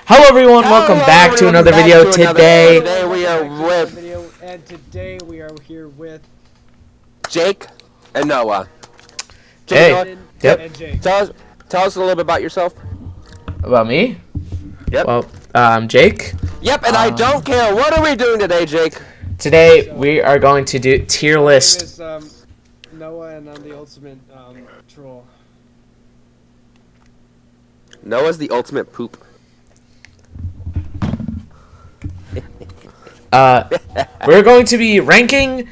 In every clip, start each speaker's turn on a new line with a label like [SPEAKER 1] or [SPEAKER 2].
[SPEAKER 1] Hello everyone, welcome back to another video today.
[SPEAKER 2] Today we are with
[SPEAKER 3] and today we are here with
[SPEAKER 2] Jake and Noah.
[SPEAKER 1] Hey,
[SPEAKER 3] Brandon
[SPEAKER 1] yep.
[SPEAKER 3] and Jake.
[SPEAKER 2] Tell us a little bit about yourself.
[SPEAKER 1] About me?
[SPEAKER 2] Yep.
[SPEAKER 1] Well, I'm Jake.
[SPEAKER 2] Yep, and I don't care. What are we doing today, Jake?
[SPEAKER 1] Today we are going to do tier
[SPEAKER 3] My name
[SPEAKER 1] list.
[SPEAKER 3] is Noah, and I'm the ultimate troll.
[SPEAKER 2] Noah's the ultimate poop.
[SPEAKER 1] We're going to be ranking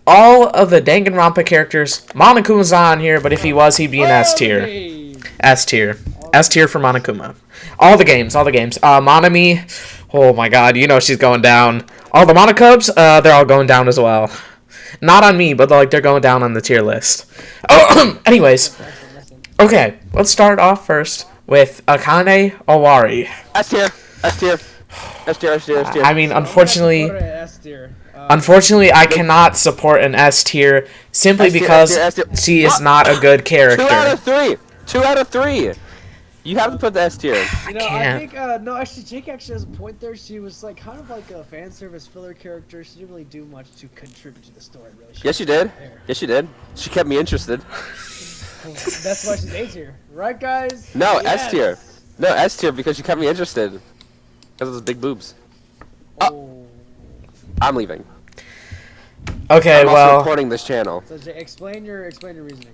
[SPEAKER 1] all of the Danganronpa characters. Monokuma's not on here, but if he was, he'd be an S tier. S tier. S tier for Monokuma. All the games. Monami, oh my god, you know she's going down. All the Monokubs, they're all going down as well. Not on me, but they're going down on the tier list. Oh, anyways. Okay, let's start off first with Akane Owari.
[SPEAKER 2] S tier.
[SPEAKER 1] I mean, unfortunately,
[SPEAKER 3] S tier.
[SPEAKER 1] unfortunately, I cannot support an S tier simply
[SPEAKER 2] S tier,
[SPEAKER 1] because
[SPEAKER 2] S tier.
[SPEAKER 1] she is not a good character.
[SPEAKER 2] 2 out of 3. You have to put the S tier.
[SPEAKER 3] You know,
[SPEAKER 1] can't.
[SPEAKER 3] I think no, actually, Jake actually has a point there. She was like kind of like a fan service filler character. She didn't really do much to contribute to the story, really.
[SPEAKER 2] Yes, you did. Yes, you did. She kept me interested.
[SPEAKER 3] That's why she's A tier, right, guys?
[SPEAKER 2] No,
[SPEAKER 3] Yes.
[SPEAKER 2] S tier. No, S tier because she kept me interested. Because of those big boobs.
[SPEAKER 3] Oh.
[SPEAKER 2] I'm leaving.
[SPEAKER 1] Okay,
[SPEAKER 2] I'm also
[SPEAKER 1] well,
[SPEAKER 2] recording this channel.
[SPEAKER 3] So Jake, explain your reasoning.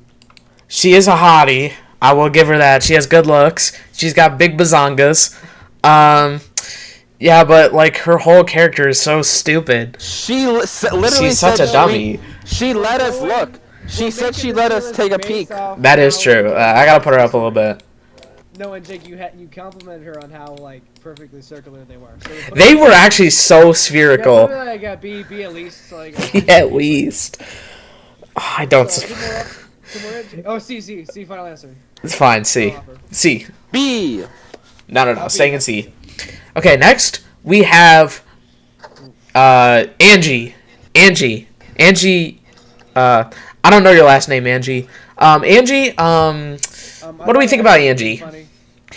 [SPEAKER 1] she is a hottie. I will give her that. She has good looks. She's got big bazongas. Yeah, but like her whole character is so stupid.
[SPEAKER 2] She literally
[SPEAKER 1] She's such
[SPEAKER 2] said
[SPEAKER 1] a dummy.
[SPEAKER 2] She let us look. She said she let us take a peek.
[SPEAKER 1] That is true. I gotta put her up a little bit.
[SPEAKER 3] No, and Jake, you complimented her on how like perfectly circular they were. So
[SPEAKER 1] They were actually so spherical.
[SPEAKER 3] Yeah, like a B at least. Like
[SPEAKER 1] At least. Oh, I don't.
[SPEAKER 3] Oh, C, final answer.
[SPEAKER 1] It's fine. C. C.
[SPEAKER 2] B.
[SPEAKER 1] No. Staying in C. Okay, next we have Angie. Angie. I don't know your last name, Angie. Angie. What do we think about Angie?
[SPEAKER 3] Funny.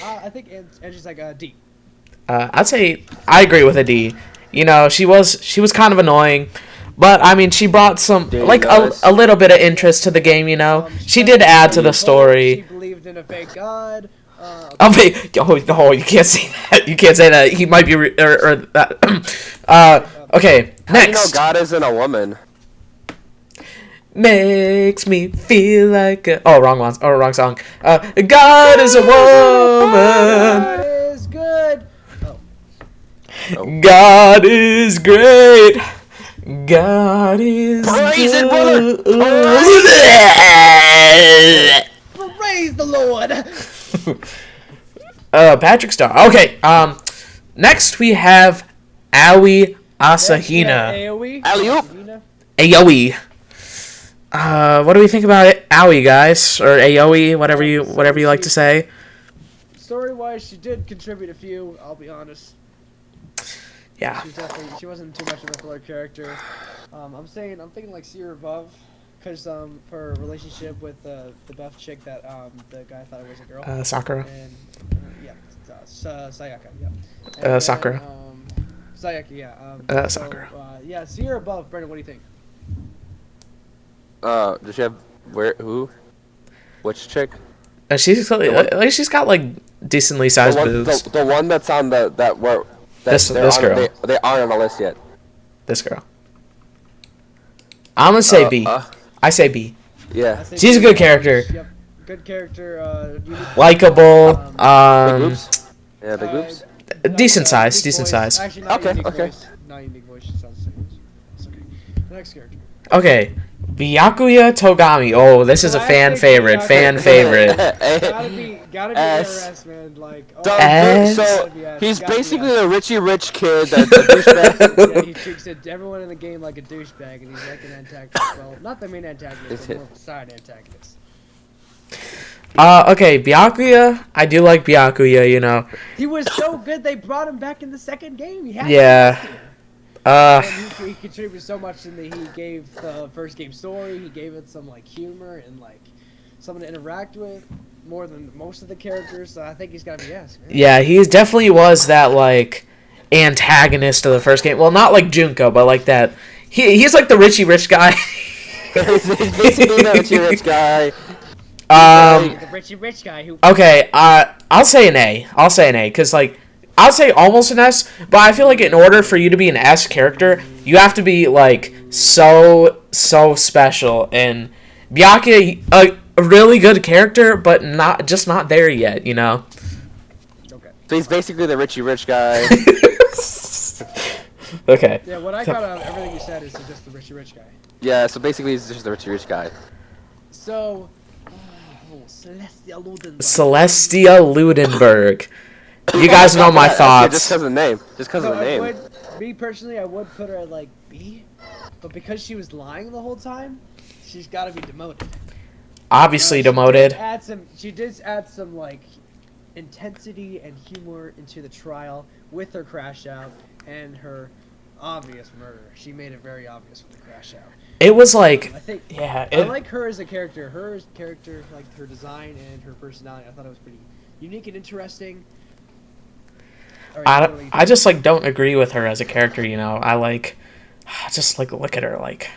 [SPEAKER 3] I think Angie's like a D.
[SPEAKER 1] I'd say I agree with a D. You know, she was kind of annoying, but I mean, she brought some like a little bit of interest to the game. You know, she did add to the story.
[SPEAKER 3] She believed in a fake god.
[SPEAKER 1] Oh, you can't say that. You can't say that. He might be that. Okay,
[SPEAKER 2] How do you know
[SPEAKER 1] next.
[SPEAKER 2] God isn't a woman?
[SPEAKER 1] Makes me feel like wrong one. Oh, wrong song. God is a woman.
[SPEAKER 3] God is good.
[SPEAKER 2] Oh.
[SPEAKER 1] God is great. God is
[SPEAKER 2] Praise it,
[SPEAKER 1] good.
[SPEAKER 3] Praise the Lord.
[SPEAKER 1] Patrick Star. Okay. Next we have Aoi Asahina.
[SPEAKER 3] AoE.
[SPEAKER 2] Alley-oop.
[SPEAKER 1] Aoi. What do we think about it? Aoi, guys, or Aoi, whatever you like to say.
[SPEAKER 3] Story-wise, she did contribute a few. I'll be honest.
[SPEAKER 1] Yeah.
[SPEAKER 3] She wasn't too much of a filler character. I'm thinking like C or above, cause for her relationship with the buff chick that the guy thought it was a girl.
[SPEAKER 1] Sakura.
[SPEAKER 3] And yeah, Sayaka. Yeah. And
[SPEAKER 1] Sakura.
[SPEAKER 3] Sayaka. Yeah.
[SPEAKER 1] Sakura.
[SPEAKER 3] Yeah, C or above. Brandon, what do you think?
[SPEAKER 2] Does she have who? Which chick?
[SPEAKER 1] She's got like decently sized boobs.
[SPEAKER 2] The one that's on that girl.
[SPEAKER 1] They
[SPEAKER 2] aren't on the list yet.
[SPEAKER 1] This girl. I'm gonna say B. I say B.
[SPEAKER 2] Yeah.
[SPEAKER 1] She's a good character.
[SPEAKER 3] Yep. Good character.
[SPEAKER 1] Likable.
[SPEAKER 2] Big boobs. Yeah, big boobs.
[SPEAKER 1] Decent size.
[SPEAKER 3] Actually, not
[SPEAKER 2] Okay,
[SPEAKER 3] unique
[SPEAKER 2] okay.
[SPEAKER 3] Voice. Not unique voice. She sounds the same. It's okay. Next character.
[SPEAKER 1] Okay. Byakuya Togami. Oh, this is a fan favorite. Fan favorite.
[SPEAKER 3] Gotta be
[SPEAKER 2] S.
[SPEAKER 3] RS, man. Like,
[SPEAKER 1] S.
[SPEAKER 2] So he's
[SPEAKER 3] Gotta be
[SPEAKER 2] basically
[SPEAKER 3] S.
[SPEAKER 2] a rich kid that's a douchebag.
[SPEAKER 3] Yeah, he treats everyone in the game like a douchebag, and he's like an antagonist. Well, not the main antagonist, but more of a side antagonist.
[SPEAKER 1] Okay, Byakuya. I do like Byakuya. You know.
[SPEAKER 3] He was so good they brought him back in the second game.
[SPEAKER 1] Yeah.
[SPEAKER 3] And he contributed so much in that he gave the first game story. He gave it some like humor and like someone to interact with. more than most of the characters, so I think he's gotta be S. Man.
[SPEAKER 1] Yeah, he definitely was that like antagonist of the first game. Well, not like Junko, but like that. He's like the Richie Rich guy.
[SPEAKER 2] He's basically the Richie Rich guy.
[SPEAKER 3] The Richie Rich guy who.
[SPEAKER 1] Okay, I'll say an A. I'll say an A, because, like, I'll say almost an S, but I feel like in order for you to be an S character, you have to be, like, so special. And Byakuya, a really good character, but not there yet, you know?
[SPEAKER 3] Okay.
[SPEAKER 2] So he's basically the Richie Rich guy.
[SPEAKER 1] Okay.
[SPEAKER 3] Yeah, what I got out of everything you said is he's just the Richie Rich guy.
[SPEAKER 2] Yeah, so basically he's just the Richie Rich guy.
[SPEAKER 3] So, Celestia Ludenberg.
[SPEAKER 1] Celestia Ludenberg. You guys know my thoughts.
[SPEAKER 2] Just because of the name. Just because of the name.
[SPEAKER 3] Me personally, I would put her at like B, but because she was lying the whole time, she's got to be demoted.
[SPEAKER 1] Obviously demoted.
[SPEAKER 3] She did add some like intensity and humor into the trial with her crash out and her obvious murder. She made it very obvious with the crash out.
[SPEAKER 1] It was like,
[SPEAKER 3] I think,
[SPEAKER 1] yeah.
[SPEAKER 3] I like her as a character. Her character, like her design and her personality, I thought it was pretty unique and interesting.
[SPEAKER 1] I just like don't agree with her as a character. You know, just like look at her like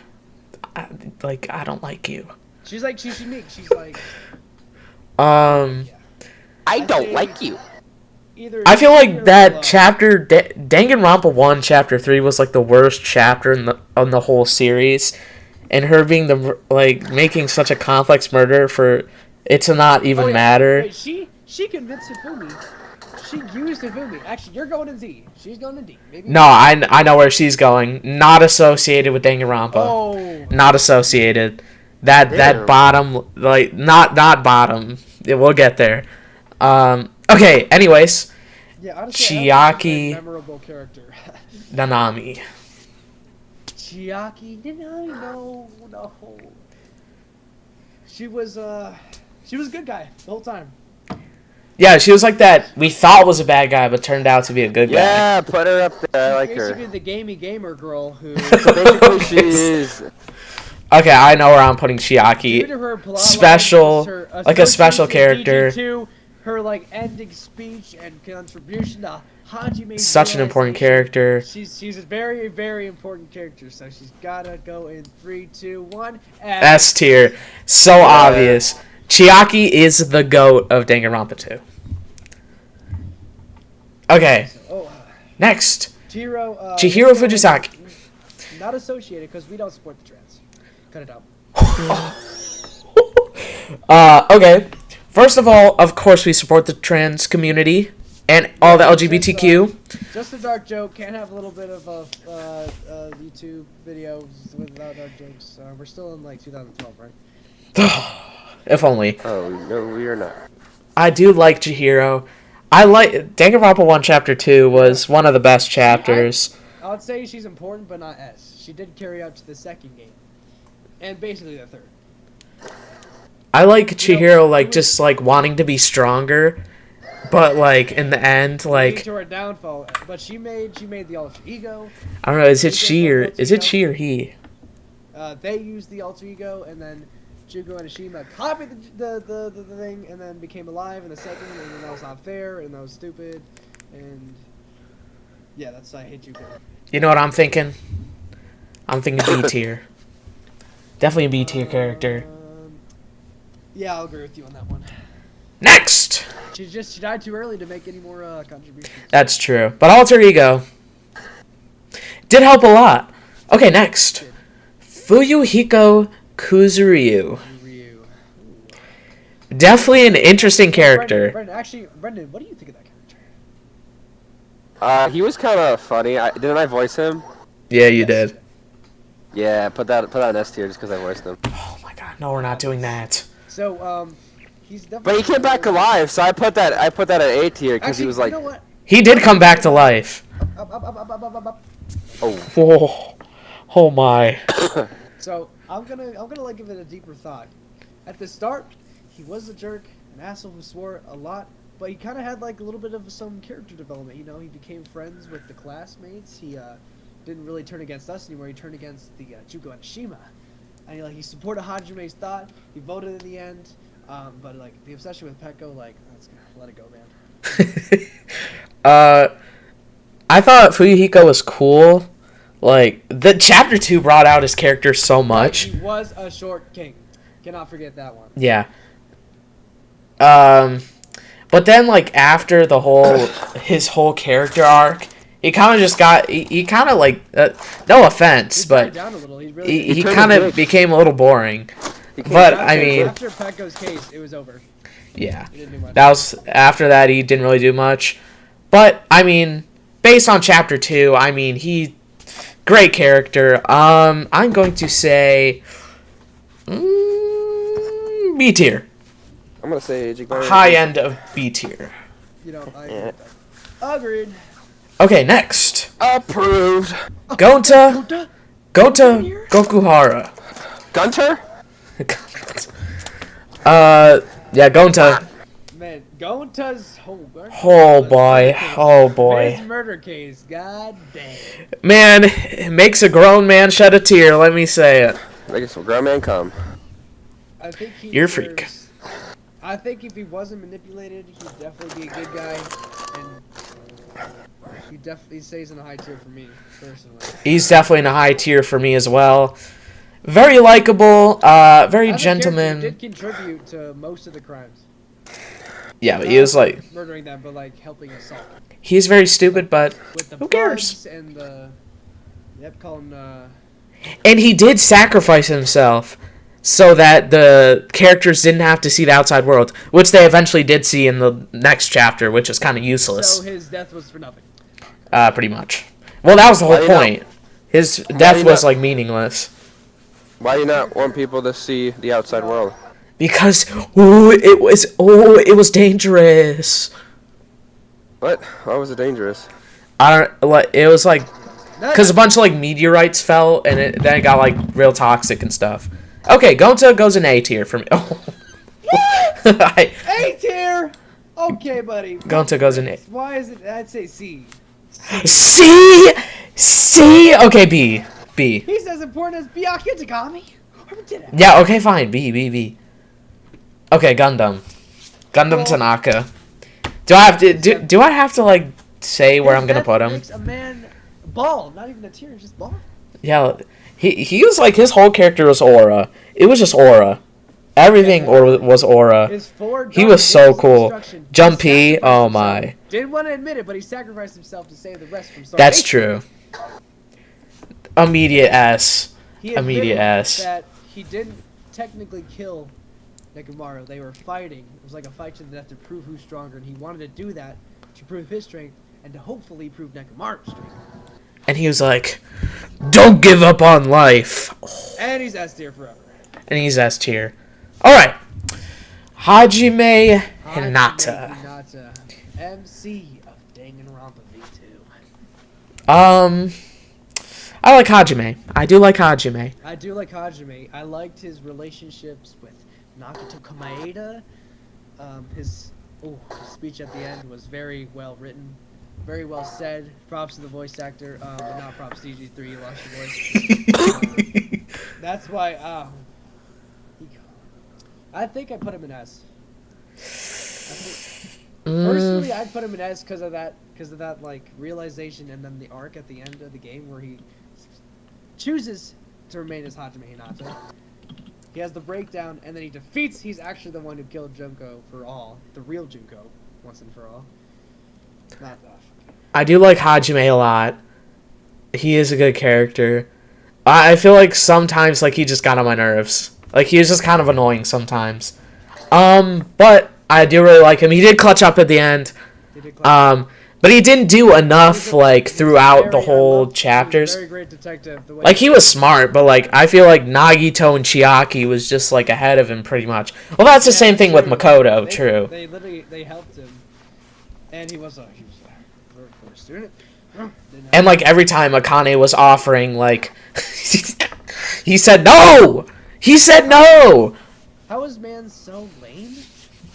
[SPEAKER 1] I don't like you.
[SPEAKER 3] She's unique. She's like.
[SPEAKER 2] I don't like you.
[SPEAKER 1] I feel like that chapter, Danganronpa 1, Chapter 3, was like the worst chapter in the whole series, and her being making such a complex murder for it to not even matter.
[SPEAKER 3] Wait, she convinced Hifumi. She used Hifumi. Actually, you're going to Z. She's going to D. Maybe.
[SPEAKER 1] No, I know where she's going. Not associated with Danganronpa.
[SPEAKER 3] Oh.
[SPEAKER 1] Not associated. That bottom, like not bottom. We'll get there. Okay. Anyways.
[SPEAKER 3] Yeah, honestly,
[SPEAKER 1] Chiaki.
[SPEAKER 3] Memorable character.
[SPEAKER 1] Nanami.
[SPEAKER 3] Chiaki Nanami. No. She was a good guy the whole time.
[SPEAKER 1] Yeah, she was like that. We thought was a bad guy, but turned out to be a good guy.
[SPEAKER 2] Yeah, put her up there. I like her.
[SPEAKER 3] Basically, the gamey gamer girl who.
[SPEAKER 2] So basically, she is.
[SPEAKER 1] Okay, I know where I'm putting Chiaki. Special, like a special character.
[SPEAKER 3] DG2, her like ending speech and contribution to Hajime's
[SPEAKER 1] Such an important character.
[SPEAKER 3] She's a very, very important character, so she's gotta go in 3, 2, 1.
[SPEAKER 1] S tier. So obvious. Chiaki is the GOAT of Danganronpa 2. Okay. Next. Chihiro Fujisaki.
[SPEAKER 3] Not associated because we don't support the trans. Cut it out.
[SPEAKER 1] Okay. First of all, of course, we support the trans community and all the LGBTQ.
[SPEAKER 3] Just a dark joke. Can't have a little bit of YouTube videos without dark jokes. We're still in like 2012, right?
[SPEAKER 1] If only.
[SPEAKER 2] Oh, no, we are not.
[SPEAKER 1] I do like Chihiro. I like Danganronpa 1 Chapter 2 was one of the best chapters.
[SPEAKER 3] I would say she's important, but not S. She did carry out to the second game. And basically the third.
[SPEAKER 1] I like Chihiro, just, wanting to be stronger, but, in the end,
[SPEAKER 3] to her downfall, but she made the alter ego.
[SPEAKER 1] I don't know, is it she or he?
[SPEAKER 3] They used the alter ego, and then Jugo and Ashima copied the thing, and then became alive in the second, and then that was not fair, and that was stupid, and... Yeah, I hate Jugo.
[SPEAKER 1] You know what I'm thinking? I'm thinking B tier. Definitely a B tier character.
[SPEAKER 3] Yeah, I'll agree with you on that one.
[SPEAKER 1] Next!
[SPEAKER 3] She died too early to make any more contributions.
[SPEAKER 1] That's true. But alter ego did help a lot. Okay, next. Fuyuhiko Kuzuryu. Definitely an interesting character.
[SPEAKER 3] Brendan, what do you think of that character?
[SPEAKER 2] He was kind of funny. Didn't I voice him?
[SPEAKER 1] Yeah, you did.
[SPEAKER 2] Yeah, put that in S tier just because I voiced him.
[SPEAKER 1] Oh my god, no, we're not doing that.
[SPEAKER 3] So, he's definitely...
[SPEAKER 2] But he came back alive, so I put that at A tier because he was like...
[SPEAKER 3] You know what?
[SPEAKER 1] He did come back to life.
[SPEAKER 2] Oh.
[SPEAKER 1] Whoa. Oh my.
[SPEAKER 3] So, I'm gonna give it a deeper thought. At the start, he was a jerk, an asshole who swore a lot, but he kind of had a little bit of some character development. You know, he became friends with the classmates. He didn't really turn against us anymore. He turned against the Jugo and Shima. And he supported Hajime's thought. He voted in the end. But like the obsession with Peko, like let's let it go, man.
[SPEAKER 1] I thought Fuyuhiko was cool. Like the chapter 2 brought out his character so much.
[SPEAKER 3] He was a short king. Cannot forget that one.
[SPEAKER 1] Yeah. But then like after the whole his whole character arc, he kind of just got he kind of like no offense, but
[SPEAKER 3] down a little. He
[SPEAKER 1] he kind of became a little boring. But I mean,
[SPEAKER 3] after Peko's case, it was over.
[SPEAKER 1] Yeah,
[SPEAKER 3] He didn't do much.
[SPEAKER 1] that was after that he didn't really do much. But I mean, based on chapter 2, I mean he great character. I'm going to say B tier.
[SPEAKER 2] I'm gonna say Jigbar.
[SPEAKER 1] High end of B tier.
[SPEAKER 3] You know, agreed.
[SPEAKER 1] Okay, next.
[SPEAKER 2] Approved.
[SPEAKER 1] Gonta Gokuhara.
[SPEAKER 2] Gunter?
[SPEAKER 1] Yeah, Gonta.
[SPEAKER 3] Man, Gonta's
[SPEAKER 1] Oh boy, oh boy.
[SPEAKER 3] His murder case, god damn.
[SPEAKER 1] Man, it makes a grown man shed a tear, let me say it.
[SPEAKER 2] Making some grown man come.
[SPEAKER 3] I think
[SPEAKER 1] You're a freak.
[SPEAKER 3] I think if he wasn't manipulated, he'd definitely be a good guy, and he definitely stays in a high tier for me, personally.
[SPEAKER 1] He's definitely in a high tier for me as well. Very likable, very gentleman.
[SPEAKER 3] He did contribute to most of the crimes.
[SPEAKER 1] Yeah, but he was like
[SPEAKER 3] murdering them, but like helping assault.
[SPEAKER 1] He's very stupid, but
[SPEAKER 3] With the
[SPEAKER 1] who cares?
[SPEAKER 3] And the
[SPEAKER 1] And he did sacrifice himself so that the characters didn't have to see the outside world, which they eventually did see in the next chapter, which was kind of useless.
[SPEAKER 3] So his death was for nothing.
[SPEAKER 1] Pretty much. Well, that was the whole point. His death was like meaningless.
[SPEAKER 2] Why do you not want people to see the outside world?
[SPEAKER 1] Because it was dangerous.
[SPEAKER 2] What? Why was it dangerous?
[SPEAKER 1] I don't like. It was like because a bunch of like meteorites fell and then it got like real toxic and stuff. Okay, Gonta goes in A tier for me.
[SPEAKER 3] A tier. Okay, buddy.
[SPEAKER 1] Gonta goes in A.
[SPEAKER 3] Why is it? I'd say C.
[SPEAKER 1] C. Okay, B.
[SPEAKER 3] He's as important as Byakuya Tagami.
[SPEAKER 1] Yeah. Okay. Fine. B. Okay. Gundam Tanaka. Do I have to do I have to like say where I'm gonna put him?
[SPEAKER 3] Makes a man bald, not even a tier, just bald.
[SPEAKER 1] Yeah. He was like his whole character was aura. It was just aura. Everything was aura. He was so cool. Jumpy. Oh my.
[SPEAKER 3] Didn't want to admit it, but he sacrificed himself to save the rest from starvation.
[SPEAKER 1] That's true. Immediate S.
[SPEAKER 3] He
[SPEAKER 1] Immediate S.
[SPEAKER 3] That he didn't technically kill Nekomaru. They were fighting. It was like a fight to the death to prove who's stronger, and he wanted to do that to prove his strength and to hopefully prove Nekomaru's strength.
[SPEAKER 1] And he was like, "Don't give up on life."
[SPEAKER 3] And he's S tier forever.
[SPEAKER 1] And he's S tier. All right, Hajime Hinata.
[SPEAKER 3] MC of Danganronpa V2.
[SPEAKER 1] I like Hajime. I do like Hajime.
[SPEAKER 3] I do like Hajime. I liked his relationships with Nagato Komaeda. His speech at the end was very well written, very well said. Props to the voice actor, but not props to DG3. You lost your voice. That's why. I think I put him in S. Personally, I'd put him in S because of that like realization and then the arc at the end of the game where he chooses to remain as Hajime Hinata. He has the breakdown and then he defeats. He's actually the one who killed Junko for all, the real Junko, once and for all. Not enough.
[SPEAKER 1] I do like Hajime a lot. He is a good character. I feel like sometimes like he just got on my nerves. Like he was just kind of annoying sometimes. But I do really like him. He did clutch up at the end. But he didn't do enough like throughout the whole chapters.
[SPEAKER 3] Very great detective.
[SPEAKER 1] Like he was smart, but like I feel like Nagito and Chiaki was just like ahead of him pretty much. Well, that's the same thing with Makoto, true.
[SPEAKER 3] They literally helped him, and he was a very poor student.
[SPEAKER 1] And like every time Akane was offering, like he said no. He said no.
[SPEAKER 3] How is man so lame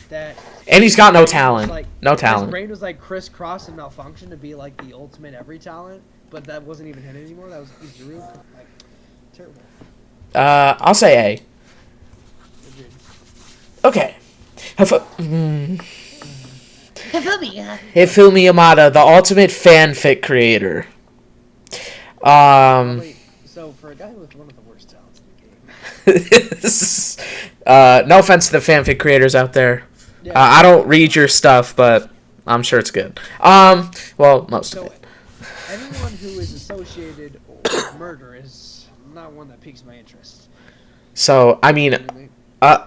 [SPEAKER 3] that?
[SPEAKER 1] And he's got no talent. No talent.
[SPEAKER 3] His brain was like crisscross and malfunction to be like the ultimate every talent, but that wasn't even him anymore. That was Izuru. Like terrible.
[SPEAKER 1] I'll say A.
[SPEAKER 3] Agreed.
[SPEAKER 1] Okay. Hifumi Yamada, the ultimate fanfic creator.
[SPEAKER 3] Wait, so for a guy with one of the worst talents in the game.
[SPEAKER 1] No offense to the fanfic creators out there.
[SPEAKER 3] Yeah.
[SPEAKER 1] I don't read your stuff, but I'm sure it's good. Well, most of
[SPEAKER 3] So
[SPEAKER 1] it.
[SPEAKER 3] anyone who is associated with murder is not one that piques my interest.
[SPEAKER 1] So, I mean,
[SPEAKER 3] Really.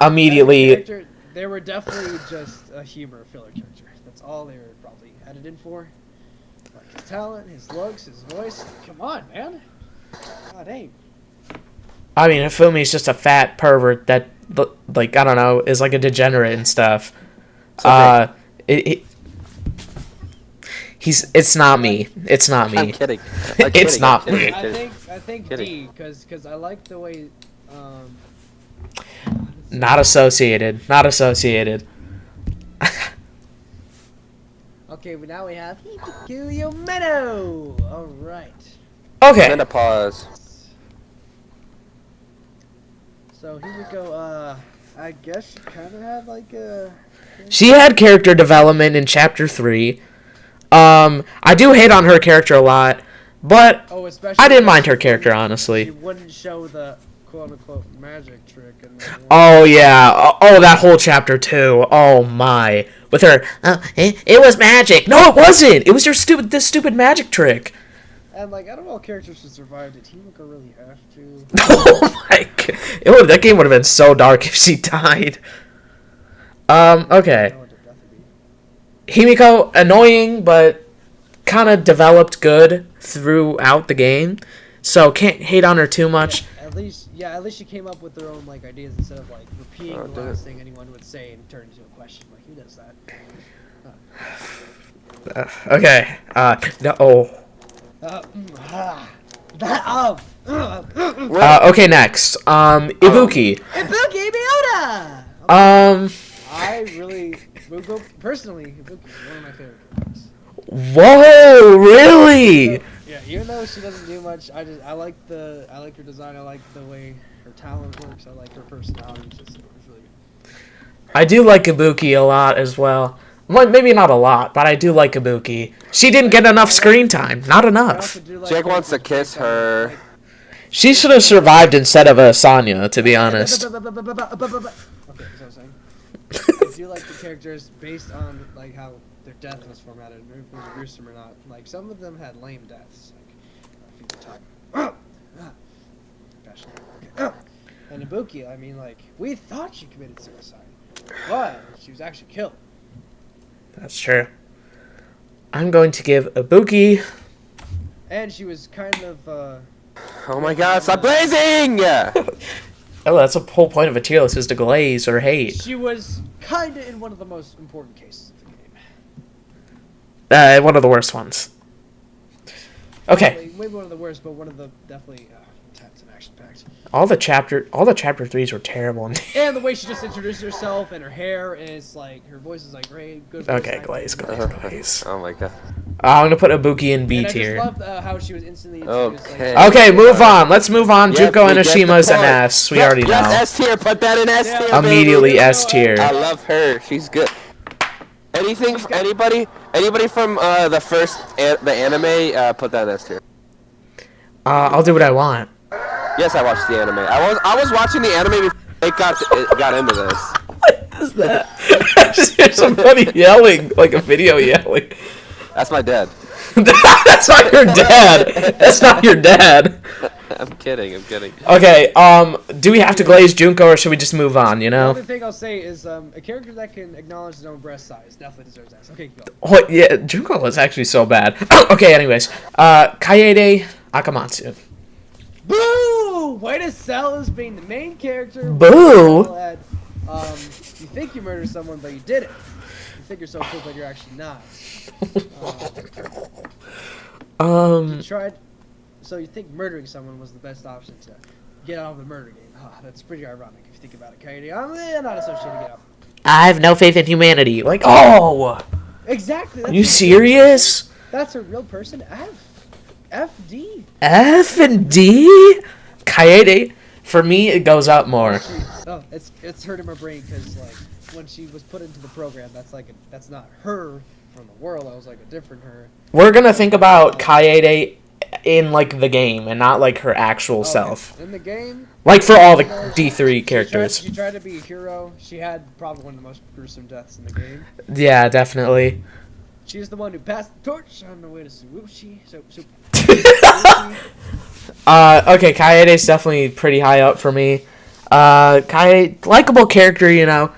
[SPEAKER 1] immediately...
[SPEAKER 3] Character, they were definitely just a humor filler character. That's all they were probably added in for. Like his talent, his looks, his voice. Come on, man. God dang.
[SPEAKER 1] I mean, Hifumi's just a fat pervert that, like, I don't know, is like a degenerate and stuff. It's not me. It's not me.
[SPEAKER 2] I'm kidding.
[SPEAKER 1] It's not me.
[SPEAKER 3] I think D, because I like the way.
[SPEAKER 1] Not associated. Not associated.
[SPEAKER 3] Okay, but now we have Hibikyo Meadow. All right.
[SPEAKER 1] Okay.
[SPEAKER 2] Menopause.
[SPEAKER 3] So here we go. I guess she kind of had like a.
[SPEAKER 1] She had character development in chapter 3. I do hate on her character a lot, but
[SPEAKER 3] Oh, especially.
[SPEAKER 1] I didn't mind her character, honestly.
[SPEAKER 3] She wouldn't show the quote unquote magic trick.
[SPEAKER 1] Oh, yeah. Oh, that whole chapter, too. Oh, my. With her, it was magic. No, it wasn't. It was this stupid magic trick.
[SPEAKER 3] And like, out of all characters who survived, did Himiko really have to?
[SPEAKER 1] Oh, my God. That game would have been so dark if she died. Okay.
[SPEAKER 3] No, it would definitely be.
[SPEAKER 1] Himiko, annoying, but kind of developed good throughout the game. So, can't hate on her too much.
[SPEAKER 3] Yeah, at least she came up with their own like ideas instead of like repeating the last thing anyone would say and turn into a question. Like, who does that?
[SPEAKER 1] Okay. No. Okay, next. Ibuki.
[SPEAKER 3] Ibuki Miota!
[SPEAKER 1] Um.
[SPEAKER 3] Personally, Ibuki is one of my favorite characters.
[SPEAKER 1] Whoa, really?
[SPEAKER 3] Yeah, even though she doesn't do much, I like her design. I like the way her talent works. I like her personality. It's really good.
[SPEAKER 1] I do like Ibuki a lot as well. Well, maybe not a lot, but I do like Ibuki. She didn't get enough screen time. Not
[SPEAKER 3] I
[SPEAKER 1] enough.
[SPEAKER 3] also do like
[SPEAKER 2] Jake
[SPEAKER 3] her
[SPEAKER 2] wants to kiss her.
[SPEAKER 1] She should have survived instead of Sanya, to be honest.
[SPEAKER 3] Okay, that's what I'm saying. I do like the characters based on like how their death was formatted, if it was gruesome or not. Like some of them had lame deaths, like a few times. Okay. And Ibuki, I mean, like we thought she committed suicide, but she was actually killed.
[SPEAKER 1] That's true. I'm going to give Ibuki...
[SPEAKER 3] And she was kind of.
[SPEAKER 2] Oh my God! Stop blazing!
[SPEAKER 1] Oh, that's the whole point of a tier list, is to glaze or hate.
[SPEAKER 3] She was kind of in one of the most important cases of the game.
[SPEAKER 1] One of the worst ones. Okay.
[SPEAKER 3] Maybe one of the worst, but one of the definitely intense and action-packed.
[SPEAKER 1] All the chapter 3s were terrible.
[SPEAKER 3] And the way she just introduced herself and her hair is like her voice is like great, good. Voice
[SPEAKER 1] Okay,
[SPEAKER 3] acting.
[SPEAKER 1] glaze.
[SPEAKER 2] Oh my God.
[SPEAKER 1] I'm gonna put Ibuki in B
[SPEAKER 3] And I
[SPEAKER 1] tier.
[SPEAKER 3] just love how she was instantly introduced.
[SPEAKER 2] Okay.
[SPEAKER 3] Like,
[SPEAKER 1] Okay, move on. Let's move on.
[SPEAKER 2] Yep,
[SPEAKER 1] Junko
[SPEAKER 2] we get the
[SPEAKER 1] Inishima's an
[SPEAKER 2] point.
[SPEAKER 1] S. We
[SPEAKER 2] Yep,
[SPEAKER 1] already
[SPEAKER 2] yes,
[SPEAKER 1] know.
[SPEAKER 2] S tier. Put that in S
[SPEAKER 3] Yeah.
[SPEAKER 2] tier. baby.
[SPEAKER 1] Immediately S tier.
[SPEAKER 2] I love her. She's good. Anything? Anybody from the first the anime? Put that in S tier.
[SPEAKER 1] I'll do what I want.
[SPEAKER 2] Yes, I watched the anime. I was watching the anime before it got into this.
[SPEAKER 1] What is that? I just hear somebody yelling, like a video yelling.
[SPEAKER 2] That's my dad.
[SPEAKER 1] That's not your dad. That's not your dad.
[SPEAKER 2] I'm kidding.
[SPEAKER 1] Okay, do we have to glaze Junko or should we just move on, you
[SPEAKER 3] The
[SPEAKER 1] know?
[SPEAKER 3] other thing I'll say is a character that can acknowledge his own breast size definitely deserves S. Okay, go.
[SPEAKER 1] Oh, yeah, Junko was actually so bad. Okay, anyways. Kaede Akamatsu.
[SPEAKER 3] Boo! Way to sell as being the main character.
[SPEAKER 1] Boo!
[SPEAKER 3] You think you murdered someone, but you didn't. You think you're so cool, but you're actually not. You tried. So you think murdering someone was the best option to get out of the murder game? That's pretty ironic if you think about it, Katie. I'm not associated to get out.
[SPEAKER 1] I have no faith in humanity. Like, oh!
[SPEAKER 3] Exactly.
[SPEAKER 1] Are you serious?
[SPEAKER 3] That's a real person. FD.
[SPEAKER 1] F and D? Kaede? For me, it goes up more.
[SPEAKER 3] Oh, it's hurting my brain because like when she was put into the program, that's not her from the world. I was like a different her.
[SPEAKER 1] We're gonna think about Kaede in like the game and not like her actual self.
[SPEAKER 3] In the game,
[SPEAKER 1] Like for all the D3 characters.
[SPEAKER 3] She tried to be a hero. She had probably one of the most gruesome deaths in the game.
[SPEAKER 1] Yeah, definitely.
[SPEAKER 3] She's the one who passed the torch on the way to Suwuchi.
[SPEAKER 1] Okay, Kaede's definitely pretty high up for me. Kaede, likable character, you know.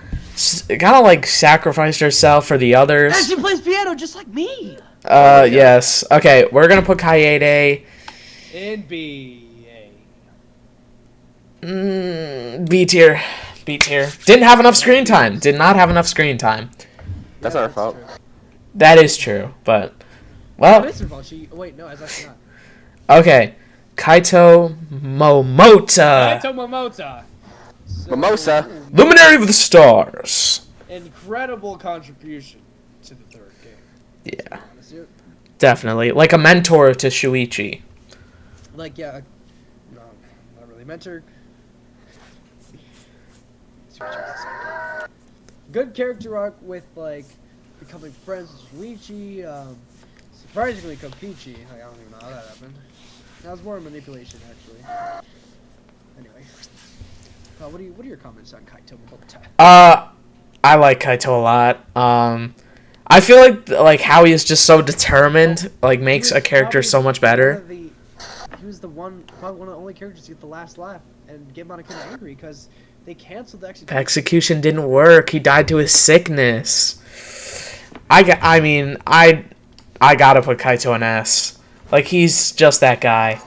[SPEAKER 1] Kind of like sacrificed herself for the others.
[SPEAKER 3] And she plays piano just like me.
[SPEAKER 1] Yes. Okay, we're gonna put Kaede
[SPEAKER 3] In B.
[SPEAKER 1] B tier. B tier. Didn't have enough screen time. Did not have enough screen time.
[SPEAKER 2] That's our fault.
[SPEAKER 3] True.
[SPEAKER 1] That is true, but well.
[SPEAKER 3] It is her fault. Wait, no, it's actually not.
[SPEAKER 1] Okay, Kaito Momota.
[SPEAKER 3] Kaito Momota. So,
[SPEAKER 2] Mimosa.
[SPEAKER 1] Luminary of the Stars.
[SPEAKER 3] Incredible contribution to the third game.
[SPEAKER 1] Yeah, definitely. Like a mentor to Shuichi.
[SPEAKER 3] Like, yeah, no, not really mentor. Good character arc with, like, becoming friends with Shuichi. Surprisingly, Kokichi. Like, I don't even know how that happened. That was more manipulation, actually. Anyway. What are your comments on Kaito Momota?
[SPEAKER 1] I like Kaito a lot. I feel like how he is just so determined, like makes a character so much better.
[SPEAKER 3] He was probably one of the only characters to get the last laugh and get Monokuma angry because they canceled the execution.
[SPEAKER 1] The execution didn't work. He died to his sickness. I gotta put Kaito in S. Like he's just that guy.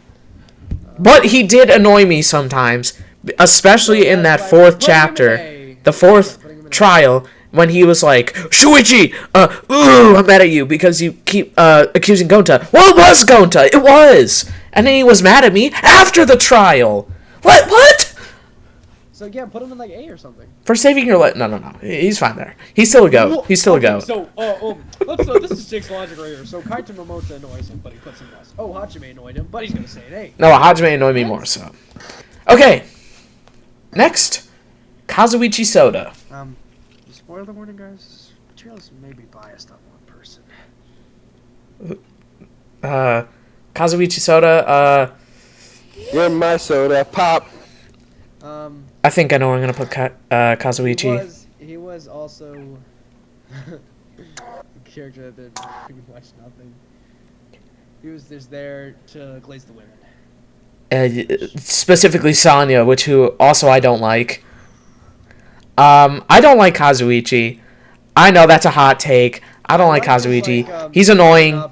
[SPEAKER 1] But he did annoy me sometimes. Especially in that fourth chapter, the fourth trial, when he was like, Shuichi, I'm mad at you because you keep accusing Gonta. Well, it was Gonta, it was! And then he was mad at me after the trial. What?
[SPEAKER 3] So yeah, put him in like A or something.
[SPEAKER 1] For saving your life. No. He's fine there. He's still a goat. He's still a goat.
[SPEAKER 3] So, this is Jake's logic right here. So Kaito Momota annoys him, but he puts him less. Oh, Hajime annoyed him, but he's gonna say an A.
[SPEAKER 1] No, Hajime annoyed me more, so. Okay. Next, Kazuichi Soda.
[SPEAKER 3] Spoiler warning, guys. Materials may be biased on one person.
[SPEAKER 1] Kazuichi Soda,
[SPEAKER 2] You're my soda pop.
[SPEAKER 1] I think I know where I'm gonna put Kazuichi.
[SPEAKER 3] He was also a character that did pretty much nothing. He was just there to glaze the women.
[SPEAKER 1] Specifically Sanya, who also I don't like. I don't like Kazuichi. I know that's a hot take. I don't like Kazuichi. He's annoying.
[SPEAKER 3] I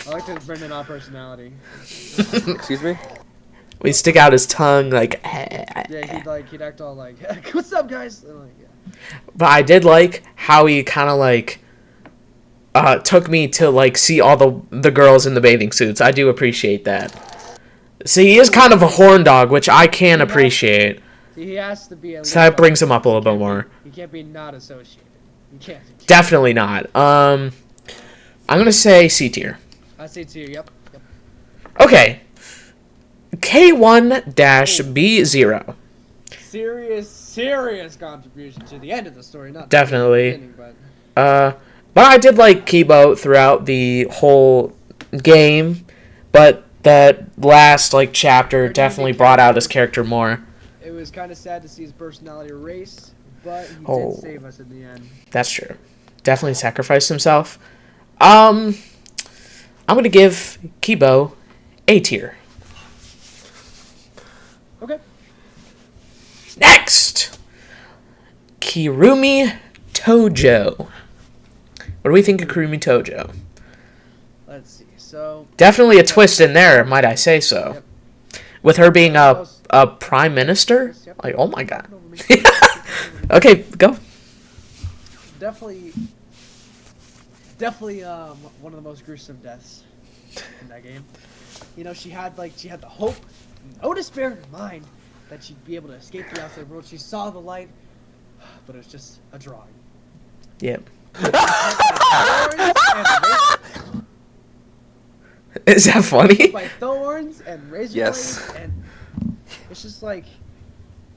[SPEAKER 3] like his Brendan odd personality.
[SPEAKER 2] Excuse me?
[SPEAKER 1] We stick out his tongue like.
[SPEAKER 3] Yeah, he'd act all like, "What's up, guys?" And like, yeah.
[SPEAKER 1] But I did like how he kind of like took me to like see all the girls in the bathing suits. I do appreciate that. See, he is kind of a horn dog, which I can appreciate.
[SPEAKER 3] He has to be.
[SPEAKER 1] So that brings him up a little bit more.
[SPEAKER 3] He can't be not associated. He can't.
[SPEAKER 1] Definitely not. I'm gonna say C tier.
[SPEAKER 3] I say tier. Yep.
[SPEAKER 1] Okay. K1-B0.
[SPEAKER 3] Serious contribution to the end of the story, not
[SPEAKER 1] Definitely.
[SPEAKER 3] The beginning, but
[SPEAKER 1] I did like Kibo throughout the whole game, but that last like chapter definitely brought out his character more.
[SPEAKER 3] It was kind of sad to see his personality erased, but he did save us in the end.
[SPEAKER 1] That's true. Definitely sacrificed himself. I'm gonna give Kibo A tier.
[SPEAKER 3] Okay.
[SPEAKER 1] Next, Kirumi Tojo. What do we think of Kirumi Tojo?
[SPEAKER 3] Let's see. So
[SPEAKER 1] Definitely a twist in there, might I say so.
[SPEAKER 3] Yep.
[SPEAKER 1] With her being a prime minister? Like, oh my god. Okay, go.
[SPEAKER 3] Definitely one of the most gruesome deaths in that game. You know, she had the hope, no despair in her mind that she'd be able to escape the outside world. She saw the light, but it was just a drawing.
[SPEAKER 1] Yep. Is that funny?
[SPEAKER 3] By thorns and razor blades, and it's just like,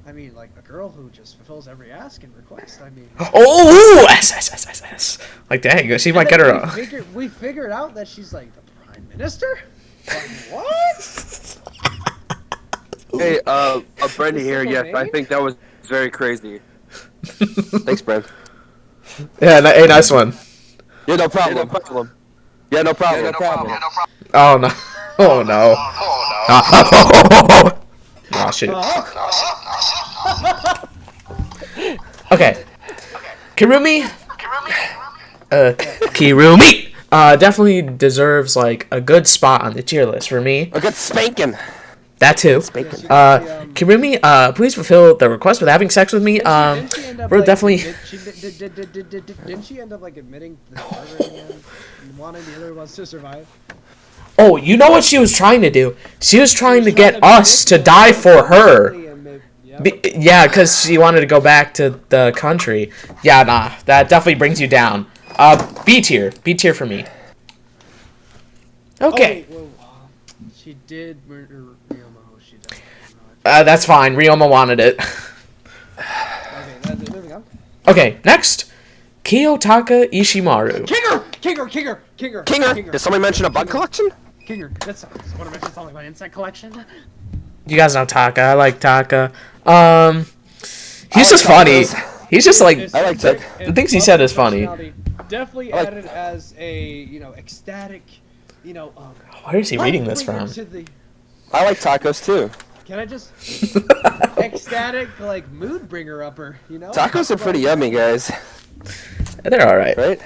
[SPEAKER 3] I mean, like a girl who just fulfills every ask and request. I mean.
[SPEAKER 1] Oh, S. Like, dang, she might get her.
[SPEAKER 3] We figured out that she's like the prime minister. Like, what?
[SPEAKER 2] Hey, Brenda here. Yes, I think that was very crazy. Thanks, Brent.
[SPEAKER 1] Yeah, hey, nice one.
[SPEAKER 2] Yeah, no problem. Yeah, no problem.
[SPEAKER 1] Oh no. Oh no. Oh shit. Okay. Kirumi. Kirumi. Definitely deserves like a good spot on the tier list for me.
[SPEAKER 2] A good spanking.
[SPEAKER 1] That too. Kirumi, please fulfill the request with having sex with me. We're definitely.
[SPEAKER 3] Didn't she end up like admitting the murder again and wanting the other ones to survive?
[SPEAKER 1] Oh, you know what she was trying to do? She was trying to get us to die for her. Yeah, because she wanted to go back to the country. Yeah, nah, that definitely brings you down. B tier. B tier for me. Okay.
[SPEAKER 3] Oh, well, she did murder Ryoma. She did.
[SPEAKER 1] That's fine. Ryoma wanted it.
[SPEAKER 3] Okay, that's it. Moving on.
[SPEAKER 1] Okay, next. Kiyotaka Ishimaru.
[SPEAKER 2] Kinger. Did somebody mention a bug collection?
[SPEAKER 3] Kinger. That's what I mentioned. Something about insect collection.
[SPEAKER 1] You guys know Taka. I like Taka. He's just funny. He's just like,
[SPEAKER 2] I like that.
[SPEAKER 1] The things he said is funny.
[SPEAKER 3] Definitely added as a, ecstatic,
[SPEAKER 1] Where is he reading this from?
[SPEAKER 2] I like tacos too.
[SPEAKER 3] Can I just ecstatic like mood bringer upper?
[SPEAKER 2] Tacos are pretty yummy, guys.
[SPEAKER 1] They're all right.
[SPEAKER 2] Right?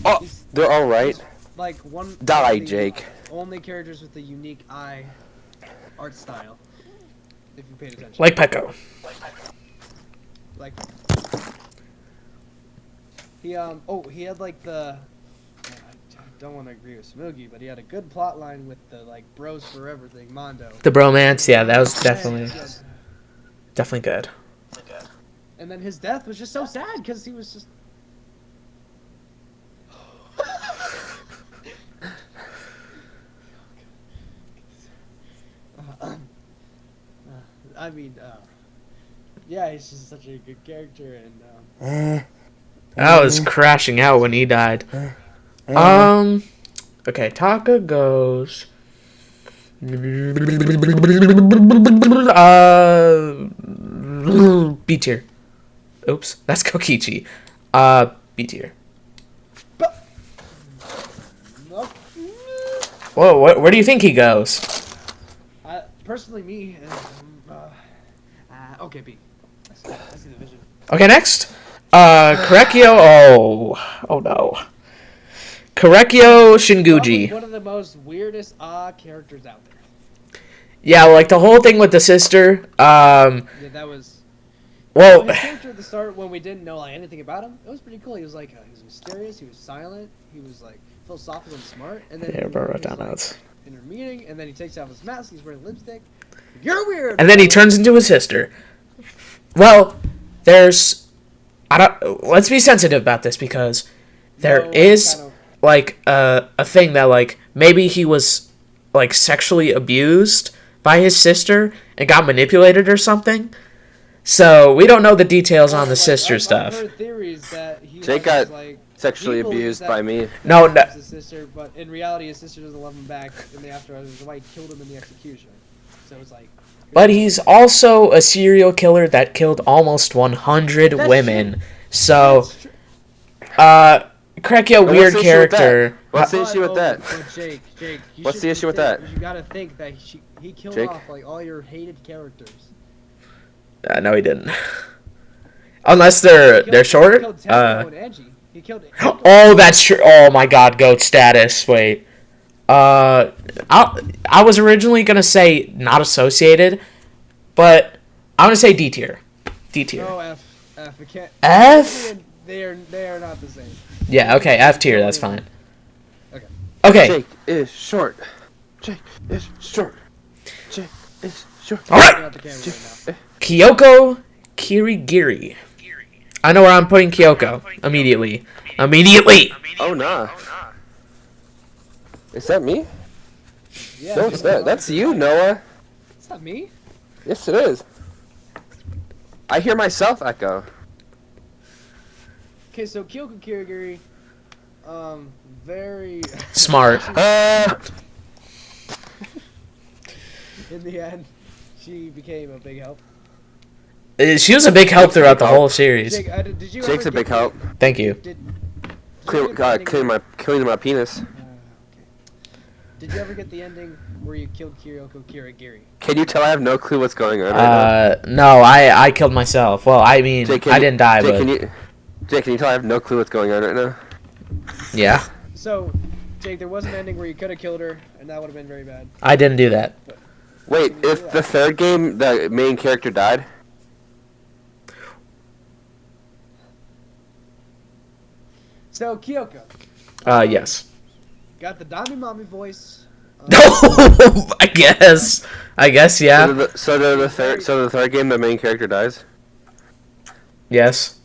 [SPEAKER 2] Oh, they're all right.
[SPEAKER 3] Like one.
[SPEAKER 2] Die, Jake.
[SPEAKER 3] Only characters with a unique eye art style. If you paid attention.
[SPEAKER 1] Like Peko.
[SPEAKER 3] Like. He he had like the. I don't want to agree with Smoogie, but he had a good plot line with the like bros forever thing, Mondo.
[SPEAKER 1] The bromance, yeah, that was definitely good.
[SPEAKER 3] And then his death was just so sad because he was just. Yeah, he's just such a good character, and
[SPEAKER 1] I was crashing out when he died. Okay, Taka goes. B tier. Oops, that's Kokichi. B tier. Whoa, where do you think he goes?
[SPEAKER 3] Personally, me. Okay, B. I see the vision.
[SPEAKER 1] Okay, next. Korekyo. Oh no. Korekyo Shinguji.
[SPEAKER 3] Probably one of the most weirdest characters out there.
[SPEAKER 1] Yeah, like the whole thing with the sister.
[SPEAKER 3] Yeah, that was.
[SPEAKER 1] Well,
[SPEAKER 3] his character at the start, when we didn't know like anything about him, it was pretty cool. He was like, he was mysterious. He was silent. He was like philosophical and smart. And then
[SPEAKER 1] yeah, bro, wrote down notes.
[SPEAKER 3] In her meeting, and then he takes off his mask. He's wearing lipstick. You're weird.
[SPEAKER 1] And then he turns into his sister. Well, let's be sensitive about this because there is like a thing that like maybe he was like sexually abused by his sister and got manipulated or something. So we don't know the details on the sister stuff.
[SPEAKER 3] I've heard theories that
[SPEAKER 2] Jake got sexually abused by me.
[SPEAKER 1] No.
[SPEAKER 3] His sister, but in reality, his sister doesn't love him back. In the afterlife, his wife killed him in the execution. So it's like.
[SPEAKER 1] But he's also a serial killer that killed almost 100 women.
[SPEAKER 3] True.
[SPEAKER 1] So, Korekyo, weird character.
[SPEAKER 2] What's the issue with that?
[SPEAKER 3] Jake,
[SPEAKER 2] what's the issue with that?
[SPEAKER 3] You gotta think that he killed off like all your hated characters.
[SPEAKER 1] No, he didn't. Unless they're short.
[SPEAKER 3] He killed
[SPEAKER 1] Oh, that's true. Oh my God, goat status. Wait. I was originally gonna say not associated, but I'm gonna say D tier. D tier.
[SPEAKER 3] No, F. We can't.
[SPEAKER 1] F.
[SPEAKER 3] They are not the same.
[SPEAKER 1] Yeah. Okay. F tier. That's fine.
[SPEAKER 3] Okay.
[SPEAKER 1] Okay.
[SPEAKER 2] Jake is short. Jake is short. Jake is short.
[SPEAKER 1] All right. Kyoko Kirigiri. I know where I'm putting Kyoko immediately.
[SPEAKER 2] Oh nah. Is that me?
[SPEAKER 3] Yeah,
[SPEAKER 2] No, it's that. That's you, Noah.
[SPEAKER 3] It's not me.
[SPEAKER 2] Yes, it is. I hear myself echo.
[SPEAKER 3] Okay, so Kyoko Kirigiri, very
[SPEAKER 1] Smart.
[SPEAKER 3] in the end, she became a big help.
[SPEAKER 1] She was a big help throughout the whole series.
[SPEAKER 3] Jake, did you
[SPEAKER 2] Jake's
[SPEAKER 3] ever
[SPEAKER 2] a big
[SPEAKER 3] get
[SPEAKER 2] help.
[SPEAKER 1] Thank you.
[SPEAKER 3] Did
[SPEAKER 2] Clean,
[SPEAKER 3] you ever get the ending
[SPEAKER 2] cleaning my penis.
[SPEAKER 3] okay. Did you ever get the ending where you killed Kyoko Kirigiri?
[SPEAKER 2] Can you tell I have no clue what's going on right
[SPEAKER 1] No, I killed myself. Well, I mean,
[SPEAKER 2] now? Jake,
[SPEAKER 1] I didn't die,
[SPEAKER 2] Jake,
[SPEAKER 1] but
[SPEAKER 2] Jake, can you tell I have no clue what's going on right now?
[SPEAKER 1] yeah,
[SPEAKER 3] So, Jake, there was an ending where you could have killed her, and that would have been very bad.
[SPEAKER 1] I didn't do that.
[SPEAKER 2] Wait, if the third game the main character died?
[SPEAKER 3] So, Kyoko.
[SPEAKER 1] Yes.
[SPEAKER 3] Got the Dami Mommy voice.
[SPEAKER 1] I guess. Yeah.
[SPEAKER 2] So the third game the main character dies?
[SPEAKER 1] Yes.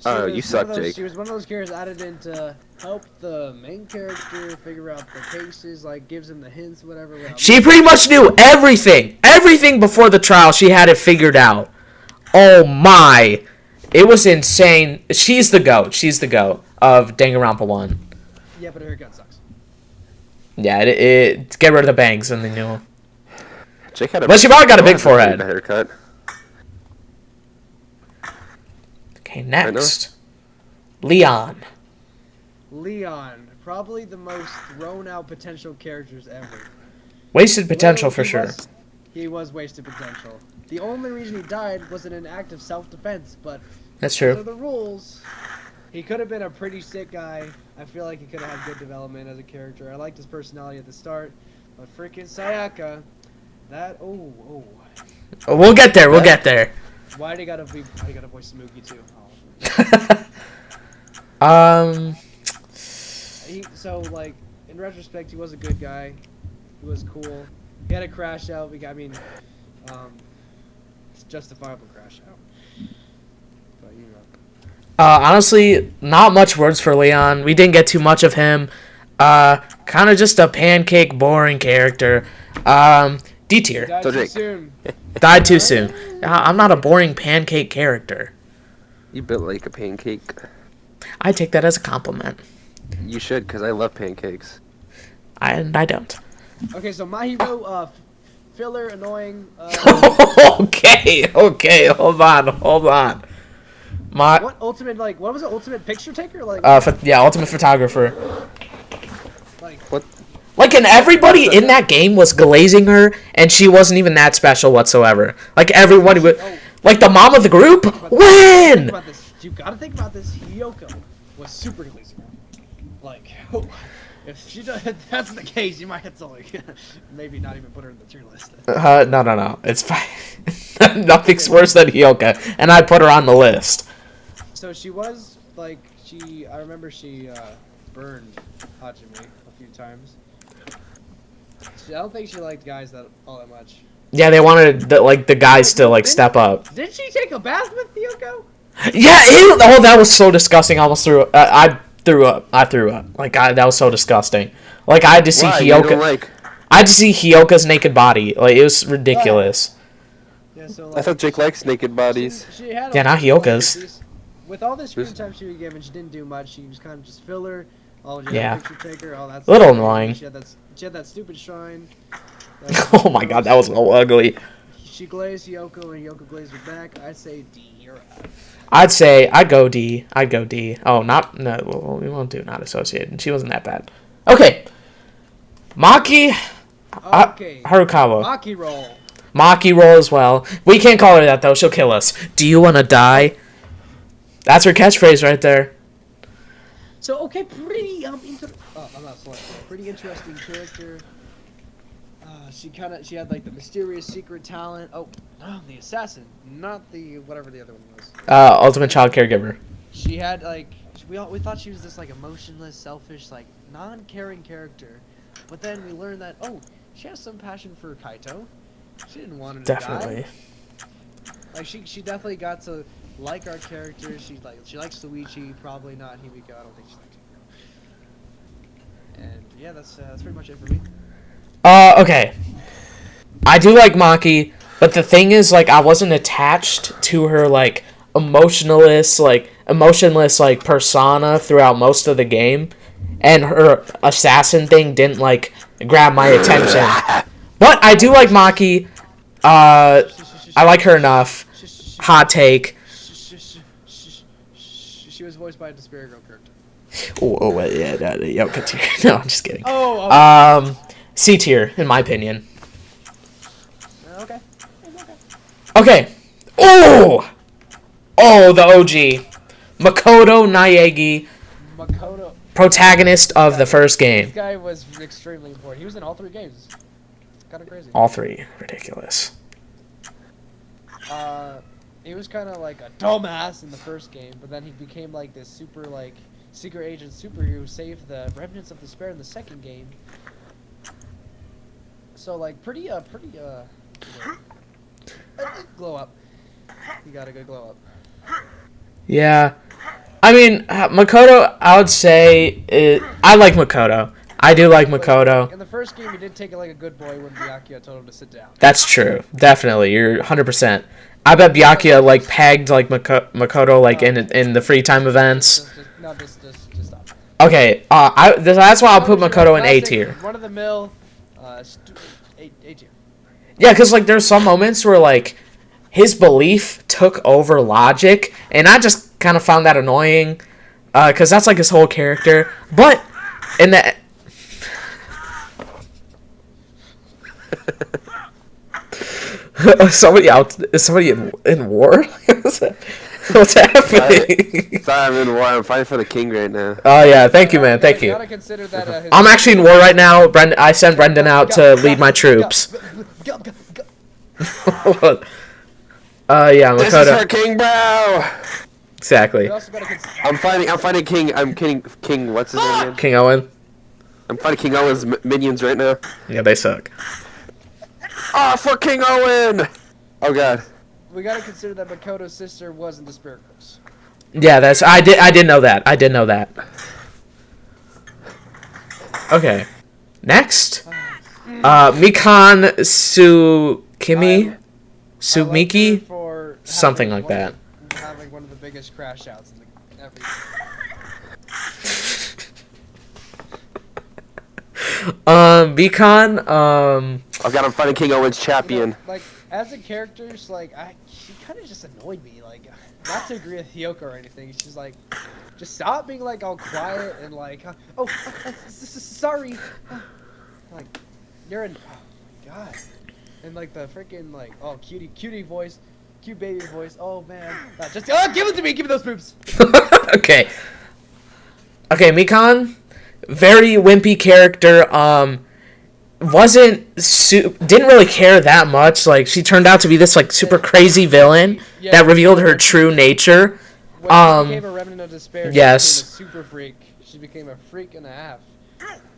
[SPEAKER 2] Oh, you suck, Jake.
[SPEAKER 3] She was one of those characters added in to help the main character figure out the cases, like gives him the hints, whatever.
[SPEAKER 1] She pretty much knew everything. Everything before the trial, she had it figured out. Oh my. It was insane. She's the GOAT. She's the GOAT of Danganronpa 1.
[SPEAKER 3] Yeah, but her haircut sucks.
[SPEAKER 1] Yeah, it get rid of the bangs and they knew.
[SPEAKER 2] Jake had
[SPEAKER 1] But she probably got a big forehead.
[SPEAKER 2] Haircut.
[SPEAKER 1] Okay, next. Leon.
[SPEAKER 3] Leon, probably the most thrown out potential characters ever.
[SPEAKER 1] Wasted potential for sure.
[SPEAKER 3] He was wasted potential. The only reason he died was in an act of self-defense, but
[SPEAKER 1] That's
[SPEAKER 3] under
[SPEAKER 1] true.
[SPEAKER 3] the rules, he could have been a pretty sick guy. I feel like he could have had good development as a character. I liked his personality at the start, but freaking Sayaka, that oh.
[SPEAKER 1] We'll get there. We'll get there.
[SPEAKER 3] Why do you gotta voice Smoogie too? So like in retrospect, he was a good guy. He was cool. He had a crash out. It's justifiable crash out. But you know.
[SPEAKER 1] Honestly, not much words for Leon. We didn't get too much of him. Kind of just a pancake, boring character. D tier.
[SPEAKER 3] Died
[SPEAKER 2] So
[SPEAKER 3] too
[SPEAKER 2] Jake.
[SPEAKER 3] soon.
[SPEAKER 1] Died too soon. I'm not a boring pancake character.
[SPEAKER 2] You built like a pancake.
[SPEAKER 1] I take that as a compliment.
[SPEAKER 2] You should, because I love pancakes.
[SPEAKER 1] I don't.
[SPEAKER 3] Okay, so my hero, filler, annoying.
[SPEAKER 1] Okay, hold on.
[SPEAKER 3] What ultimate what was it? Ultimate picture taker? Like
[SPEAKER 1] ultimate photographer.
[SPEAKER 3] like
[SPEAKER 2] What?
[SPEAKER 1] Like, and everybody in that game was glazing her, and she wasn't even that special whatsoever. Like, everybody would, like, the mom of the group,
[SPEAKER 3] think
[SPEAKER 1] win!
[SPEAKER 3] about this. You gotta think about this. Hyoko was super glazing. Like, if she does, if that's the case, you might have to like maybe not even put her in the tier list.
[SPEAKER 1] No. It's fine. Nothing's worse than Hyoka, and I put her on the list.
[SPEAKER 3] So she was like I remember she burned Hajime a few times. I don't think she liked guys all that much.
[SPEAKER 1] Yeah, they wanted the guys to step up.
[SPEAKER 3] Did she take a bath with Hyoko?
[SPEAKER 1] Yeah, ew, oh, that was so disgusting. I almost threw. I threw up. Like that was so disgusting. Like I had to see
[SPEAKER 2] Why? You don't
[SPEAKER 1] Hyoka.
[SPEAKER 2] like...
[SPEAKER 1] I had to see Hyoka's naked body. Like it was ridiculous.
[SPEAKER 3] Yeah, so
[SPEAKER 2] I thought Jake likes naked bodies.
[SPEAKER 3] She had
[SPEAKER 1] Yeah, not Hyoka's.
[SPEAKER 3] With all the screen time she was given, she didn't do much. She was kind of just filler.
[SPEAKER 1] Yeah.
[SPEAKER 3] Picture taker. Oh, that's
[SPEAKER 1] A little annoying.
[SPEAKER 3] She had that stupid shrine.
[SPEAKER 1] Oh my god, that was so ugly.
[SPEAKER 3] She glazed Hyoko and Hyoko glazed her back. I'd say D or F.
[SPEAKER 1] I'd go D. Oh, no, we won't do not associated. She wasn't that bad. Okay. Maki
[SPEAKER 3] Okay.
[SPEAKER 1] Harukawa.
[SPEAKER 3] Maki roll.
[SPEAKER 1] Maki roll as well. We can't call her that though. She'll kill us. Do you want to die? That's her catchphrase right there.
[SPEAKER 3] So okay, pretty I'm not slow. Pretty interesting character. She had like the mysterious secret talent. Oh, no, the assassin, not the whatever the other one was.
[SPEAKER 1] Ultimate child caregiver.
[SPEAKER 3] She had like we thought she was this like emotionless, selfish, like non-caring character, but then we learned that she has some passion for Kaito. She didn't want him to
[SPEAKER 1] Definitely.
[SPEAKER 3] die. Like she definitely got to like our character. She likes Suichi, probably not Himiko. I don't think she likes Himiko. And yeah, that's pretty much it for me.
[SPEAKER 1] Okay. I do like Maki, but the thing is, like, I wasn't attached to her, like, emotionless like persona throughout most of the game, and her assassin thing didn't like grab my attention. But I do like Maki. I like her enough. Hot take.
[SPEAKER 3] She was voiced by a Despair Girl character.
[SPEAKER 1] Yeah, continue. No, I'm just kidding.
[SPEAKER 3] Oh.
[SPEAKER 1] C tier in my opinion.
[SPEAKER 3] Okay.
[SPEAKER 1] Okay. The OG. Makoto Naegi,
[SPEAKER 3] Makoto,
[SPEAKER 1] protagonist of the first game.
[SPEAKER 3] This guy was extremely important. He was in all 3 games. It's kind of crazy.
[SPEAKER 1] All 3. Ridiculous.
[SPEAKER 3] He was kind of like a dumbass in the first game, but then he became like this super like secret agent superhero who saved the remnants of despair in the second game. So like pretty glow up. You got a good glow up.
[SPEAKER 1] Yeah. I mean, Makoto, I would say, I like Makoto. I do like Makoto.
[SPEAKER 3] In the first game, he did take it like a good boy when Byakuya told him to sit down.
[SPEAKER 1] That's true. Definitely. You're 100%. I bet Byakuya, like, pegged, like, Makoto, like, in the free time events.
[SPEAKER 3] Just stop.
[SPEAKER 1] Okay, that's why I'll put Makoto in A tier.
[SPEAKER 3] One of the mill, A tier.
[SPEAKER 1] Yeah, because, like, there's some moments where, like, his belief took over logic, and I just kind of found that annoying, because that's, like, his whole character. But, in the... Is somebody in war? What's happening?
[SPEAKER 2] Sorry, I'm in war. I'm fighting for the king right now.
[SPEAKER 1] Oh, yeah, thank you, man, thank you.
[SPEAKER 3] Gotta consider that,
[SPEAKER 1] I'm actually in war right now. I sent Brendan out to lead my troops. Yeah, Makoto.
[SPEAKER 2] This is for King Bro.
[SPEAKER 1] Exactly.
[SPEAKER 2] I'm fighting King. I'm kidding. King. What's his name again?
[SPEAKER 1] King Owen.
[SPEAKER 2] I'm fighting King Owen's minions right now.
[SPEAKER 1] Yeah, they suck.
[SPEAKER 2] Ah, for King Owen. Oh God.
[SPEAKER 3] We gotta consider that Makoto's sister was in the Spirit Girls.
[SPEAKER 1] Yeah, I did know that. I did know that. Okay. Next. Mikan Sumiki?
[SPEAKER 3] For
[SPEAKER 1] Something like that.
[SPEAKER 3] Having one of the biggest crash outs in ever.
[SPEAKER 1] Mikan,
[SPEAKER 2] Oh God, I'm fighting King Owen's champion.
[SPEAKER 3] You know, like, as a character, she kind of just annoyed me. Like, not to agree with Hyoko or anything. She's like, just stop being like all quiet and like, sorry. Like, you're an, oh God. And like the freaking like, oh cutie voice, cute baby voice. Oh man, just give it to me. Give me those boobs.
[SPEAKER 1] Okay. Okay, Mikan, very wimpy character. Didn't really care that much. Like, she turned out to be this like super crazy villain that revealed her true nature.
[SPEAKER 3] When she became a remnant of despair,
[SPEAKER 1] yes.
[SPEAKER 3] She became a super freak. She became a freak and a half.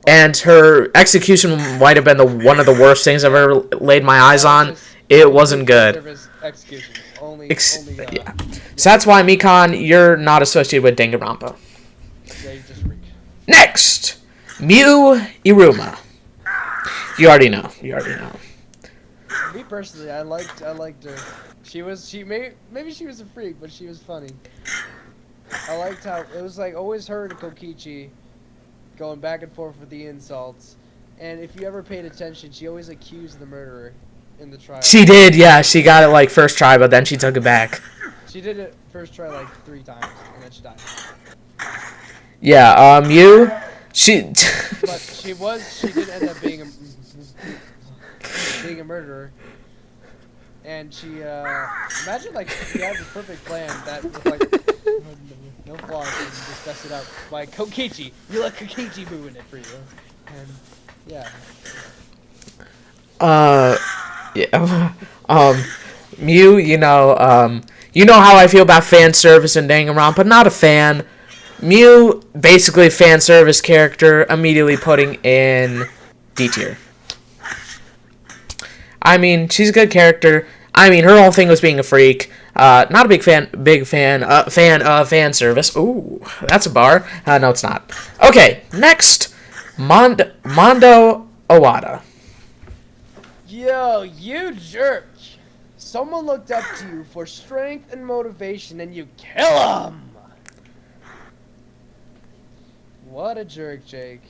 [SPEAKER 1] And her execution might have been one of the worst things I've ever laid my eyes on. It wasn't good.
[SPEAKER 3] Execution.
[SPEAKER 1] Yeah. So that's why, Mikan, you're not associated with Danganronpa.
[SPEAKER 3] Yeah, you just freak.
[SPEAKER 1] Next, Miu Iruma. You already know.
[SPEAKER 3] Me personally, I liked her. Maybe she was a freak, but she was funny. I liked how it was like always her and Kokichi going back and forth with the insults. And if you ever paid attention, she always accused the murderer in the trial.
[SPEAKER 1] She did, yeah. She got it like first try, but then she took it back.
[SPEAKER 3] She did it first try like 3 times, and then she died.
[SPEAKER 1] Yeah, Miu,
[SPEAKER 3] But she did end up being a murderer. And she, imagine like she had this perfect plan that with like no flaws and just messed it up by Kokichi. You let Kokichi ruin it for you. And yeah.
[SPEAKER 1] Miu, you know how I feel about fan service in Danganronpa. Not a fan. Miu, basically fan service character, immediately putting in D tier. I mean, she's a good character. I mean, her whole thing was being a freak. Not a big fan of fan service. Ooh, that's a bar. No, it's not. Okay, next, Mondo Owada.
[SPEAKER 3] Yo, you jerk! Someone looked up to you for strength and motivation, and you kill him. What a jerk, Jake.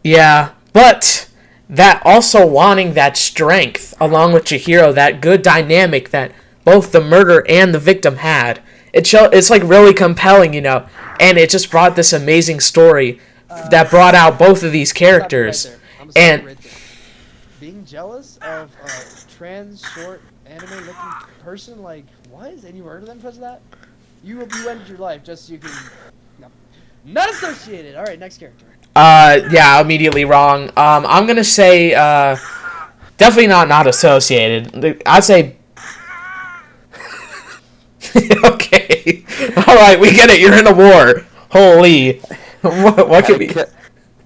[SPEAKER 1] Yeah, but that also wanting that strength, along with Chihiro, that good dynamic that both the murderer and the victim had, it's like really compelling, you know, and it just brought this amazing story that brought out both of these characters. And
[SPEAKER 3] being jealous of a trans short anime looking person, like what? And you murder them because of that? You ended your life just so you can. No. Not associated. All right, next character.
[SPEAKER 1] Yeah, immediately wrong. I'm gonna say definitely not associated. I'd say. Okay, all right, we get it. You're in a war. Holy, what could be?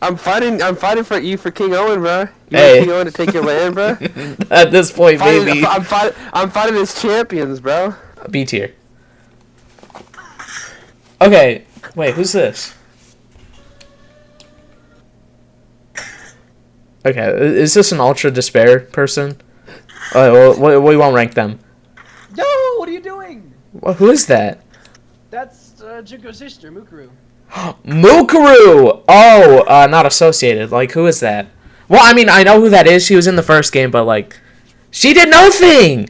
[SPEAKER 2] I'm fighting for you for King Owen, bro. You
[SPEAKER 1] Hey.
[SPEAKER 2] want King Owen to take your land, bro?
[SPEAKER 1] At this point, maybe
[SPEAKER 2] I'm fighting as champions, bro.
[SPEAKER 1] B tier. Okay, wait, who's this? Okay, is this an Ultra Despair person? Oh, well, we won't rank them.
[SPEAKER 3] Yo, what are you doing?
[SPEAKER 1] Well, who is that?
[SPEAKER 3] That's Junko's sister, Mukuru.
[SPEAKER 1] Mukuru! Oh, not associated. Like, who is that? Well, I mean, I know who that is. She was in the first game, but, like, she did nothing!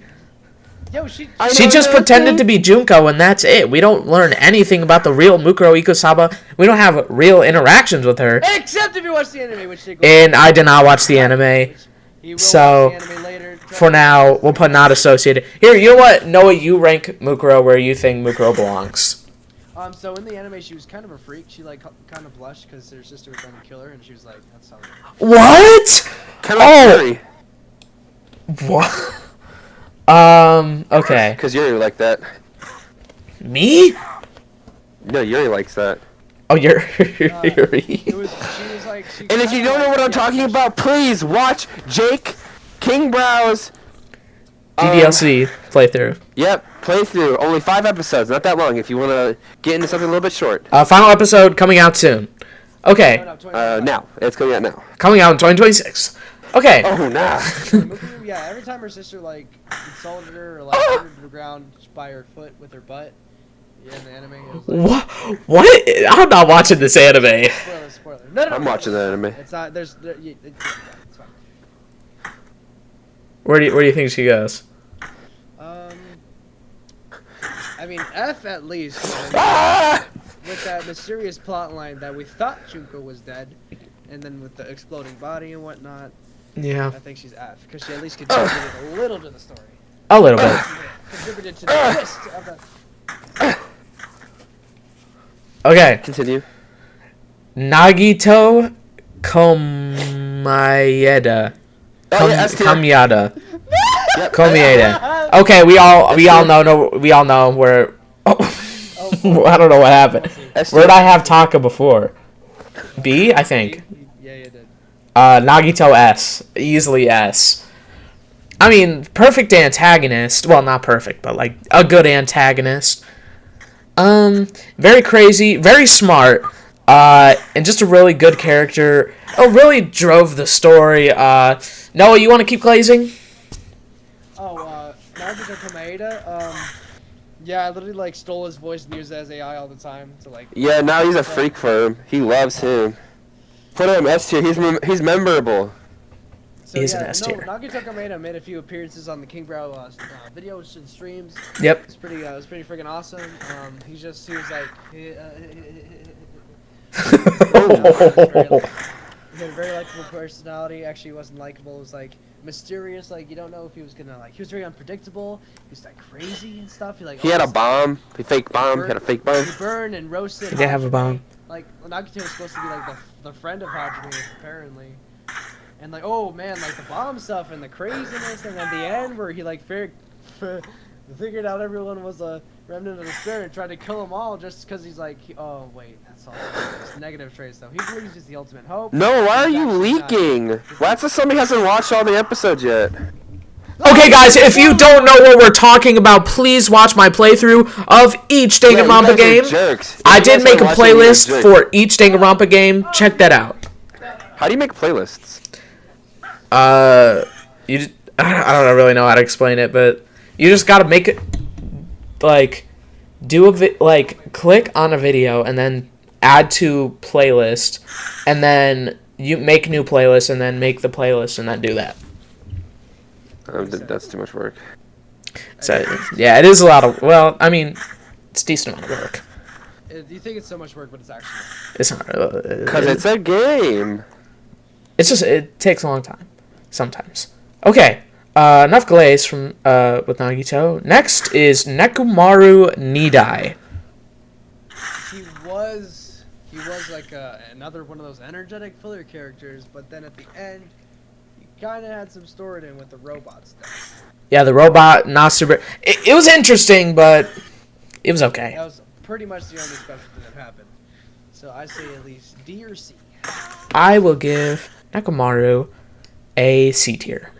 [SPEAKER 3] Yo, she
[SPEAKER 1] Just pretended to be Junko, and that's it. We don't learn anything about the real Mukuro Ikosaba. We don't have real interactions with her.
[SPEAKER 3] Except if you watch the anime, which they
[SPEAKER 1] And I did not watch the anime.
[SPEAKER 3] he will
[SPEAKER 1] So,
[SPEAKER 3] watch the anime later.
[SPEAKER 1] For now, we'll put not associated. Here, you know what? Noah, you rank Mukuro where you think Mukuro belongs.
[SPEAKER 3] So in the anime, she was kind of a freak. She like kind of blushed because her sister was trying to kill her, and she was like, "That's how."
[SPEAKER 1] What?
[SPEAKER 2] Kind of scary.
[SPEAKER 1] What? Okay.
[SPEAKER 2] Because Yuri like that.
[SPEAKER 1] Me?
[SPEAKER 2] No, Yuri likes that.
[SPEAKER 1] Oh, you're
[SPEAKER 3] It was. She was like. She
[SPEAKER 2] And if you don't know what I'm talking about, please watch Jake King Brow's
[SPEAKER 1] DDLC playthrough.
[SPEAKER 2] Yep, playthrough. Only 5 episodes, not that long. If you want to get into something a little bit short.
[SPEAKER 1] Final episode coming out soon. Okay,
[SPEAKER 2] Now it's coming out now.
[SPEAKER 1] coming out in 2026. Okay.
[SPEAKER 2] Oh, nah.
[SPEAKER 3] Yeah, every time her sister like insulted her or like put her to the ground by her foot with her butt. Yeah, in the anime. It was like,
[SPEAKER 1] What? I'm not watching this anime.
[SPEAKER 3] spoiler. No,
[SPEAKER 2] I'm watching the anime.
[SPEAKER 3] It's not. There's. It's fine.
[SPEAKER 1] Where do you think she goes?
[SPEAKER 3] I mean, F at least. With that mysterious plot line that we thought Junko was dead, and then with the exploding body and whatnot,
[SPEAKER 1] Yeah,
[SPEAKER 3] I think she's F because she at least contributed a little to the story.
[SPEAKER 1] a little bit.
[SPEAKER 3] Contributed to the twist of the.
[SPEAKER 1] Okay,
[SPEAKER 2] Continue.
[SPEAKER 1] Nagito Komaeda.
[SPEAKER 2] Oh, yeah, S tier.
[SPEAKER 1] Kamiyada.
[SPEAKER 2] Yep.
[SPEAKER 1] Komaeda. Okay, we all know where. Oh, I don't know what happened.
[SPEAKER 2] S
[SPEAKER 1] Where
[SPEAKER 2] tier.
[SPEAKER 1] did I have Taka before? B, I think.
[SPEAKER 3] Yeah, you did.
[SPEAKER 1] Nagito S. Easily S. I mean, perfect antagonist. Well, not perfect, but like a good antagonist. Very crazy, very smart, and just a really good character. Oh, really drove the story. Noah, you want to keep glazing?
[SPEAKER 3] Naruto Komaeda, yeah, I literally like stole his voice and used it as AI all the time to like.
[SPEAKER 2] Yeah, now he's a freak for him. He loves him. Put him S tier. He's memorable.
[SPEAKER 3] So,
[SPEAKER 1] He's an
[SPEAKER 3] yeah,
[SPEAKER 1] S tier.
[SPEAKER 3] Nagito Komaeda made a few appearances on the King Brow videos and streams.
[SPEAKER 1] Yep.
[SPEAKER 3] It was pretty freaking awesome. He was like. He had a very likable personality. Actually, he wasn't likable. It was like mysterious. Like you don't know if he was gonna like. He was very unpredictable. He was like crazy and stuff.
[SPEAKER 2] He had a bomb. A fake bomb. He had a fake bomb.
[SPEAKER 3] He burned and roasted.
[SPEAKER 1] He did have a bomb.
[SPEAKER 3] Like Nagito was supposed to be like the friend of Hajime apparently. And like, oh man, like the bomb stuff and the craziness, and at the end where he like figured out everyone was a remnant of the spirit and tried to kill them all just because he's like, oh wait, that's all. It's negative traits though. He believes he's the ultimate hope.
[SPEAKER 2] No, why are
[SPEAKER 3] He's
[SPEAKER 2] you
[SPEAKER 3] actually not.
[SPEAKER 2] leaking? Well, that's if somebody hasn't watched all the episodes yet.
[SPEAKER 1] Okay, guys, if you don't know what we're talking about, please watch my playthrough of each Danganronpa game.
[SPEAKER 2] Jerks.
[SPEAKER 1] I
[SPEAKER 2] If you
[SPEAKER 1] did
[SPEAKER 2] guys
[SPEAKER 1] make a
[SPEAKER 2] aren't watching, you're
[SPEAKER 1] playlist
[SPEAKER 2] jerks.
[SPEAKER 1] for each Danganronpa game. Check that out.
[SPEAKER 2] How do you make playlists?
[SPEAKER 1] I don't really know how to explain it, but you just gotta make it like click on a video and then add to playlist, and then you make new playlist and then make the playlist and then do that.
[SPEAKER 2] That's too much work.
[SPEAKER 1] So yeah, it is a lot of. Well, I mean, it's a decent amount of work.
[SPEAKER 3] Do you think it's so much work, but it's actually not?
[SPEAKER 1] It's not.
[SPEAKER 2] Because it's a game.
[SPEAKER 1] It's just it takes a long time, sometimes. Okay, enough glaze from with Nagito. Next is Nekomaru Nidai.
[SPEAKER 3] He was like another one of those energetic filler characters, but then at the end, he kind of had some story in with the robot stuff.
[SPEAKER 1] Yeah, the robot, not super. It was interesting, but it was okay.
[SPEAKER 3] That was pretty much the only special thing that happened. So I say at least D or C.
[SPEAKER 1] I will give Nekomaru a C tier.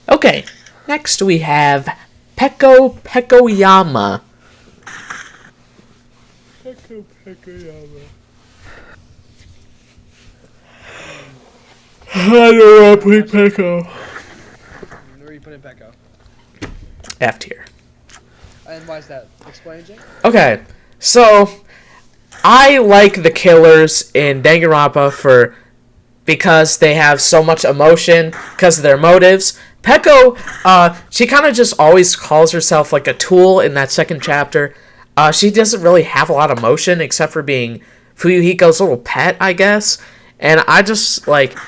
[SPEAKER 1] Okay, next we have Peko Pekoyama. Peko Pekoyama. I don't know, put Peko.
[SPEAKER 3] Where are you putting Peko?
[SPEAKER 1] F tier.
[SPEAKER 3] And why is that? Explain, Jake.
[SPEAKER 1] Okay, so I like the killers in Danganronpa because they have so much emotion because of their motives. Peko, she kind of just always calls herself like a tool in that second chapter. She doesn't really have a lot of emotion except for being Fuyuhiko's little pet, I guess. And I just like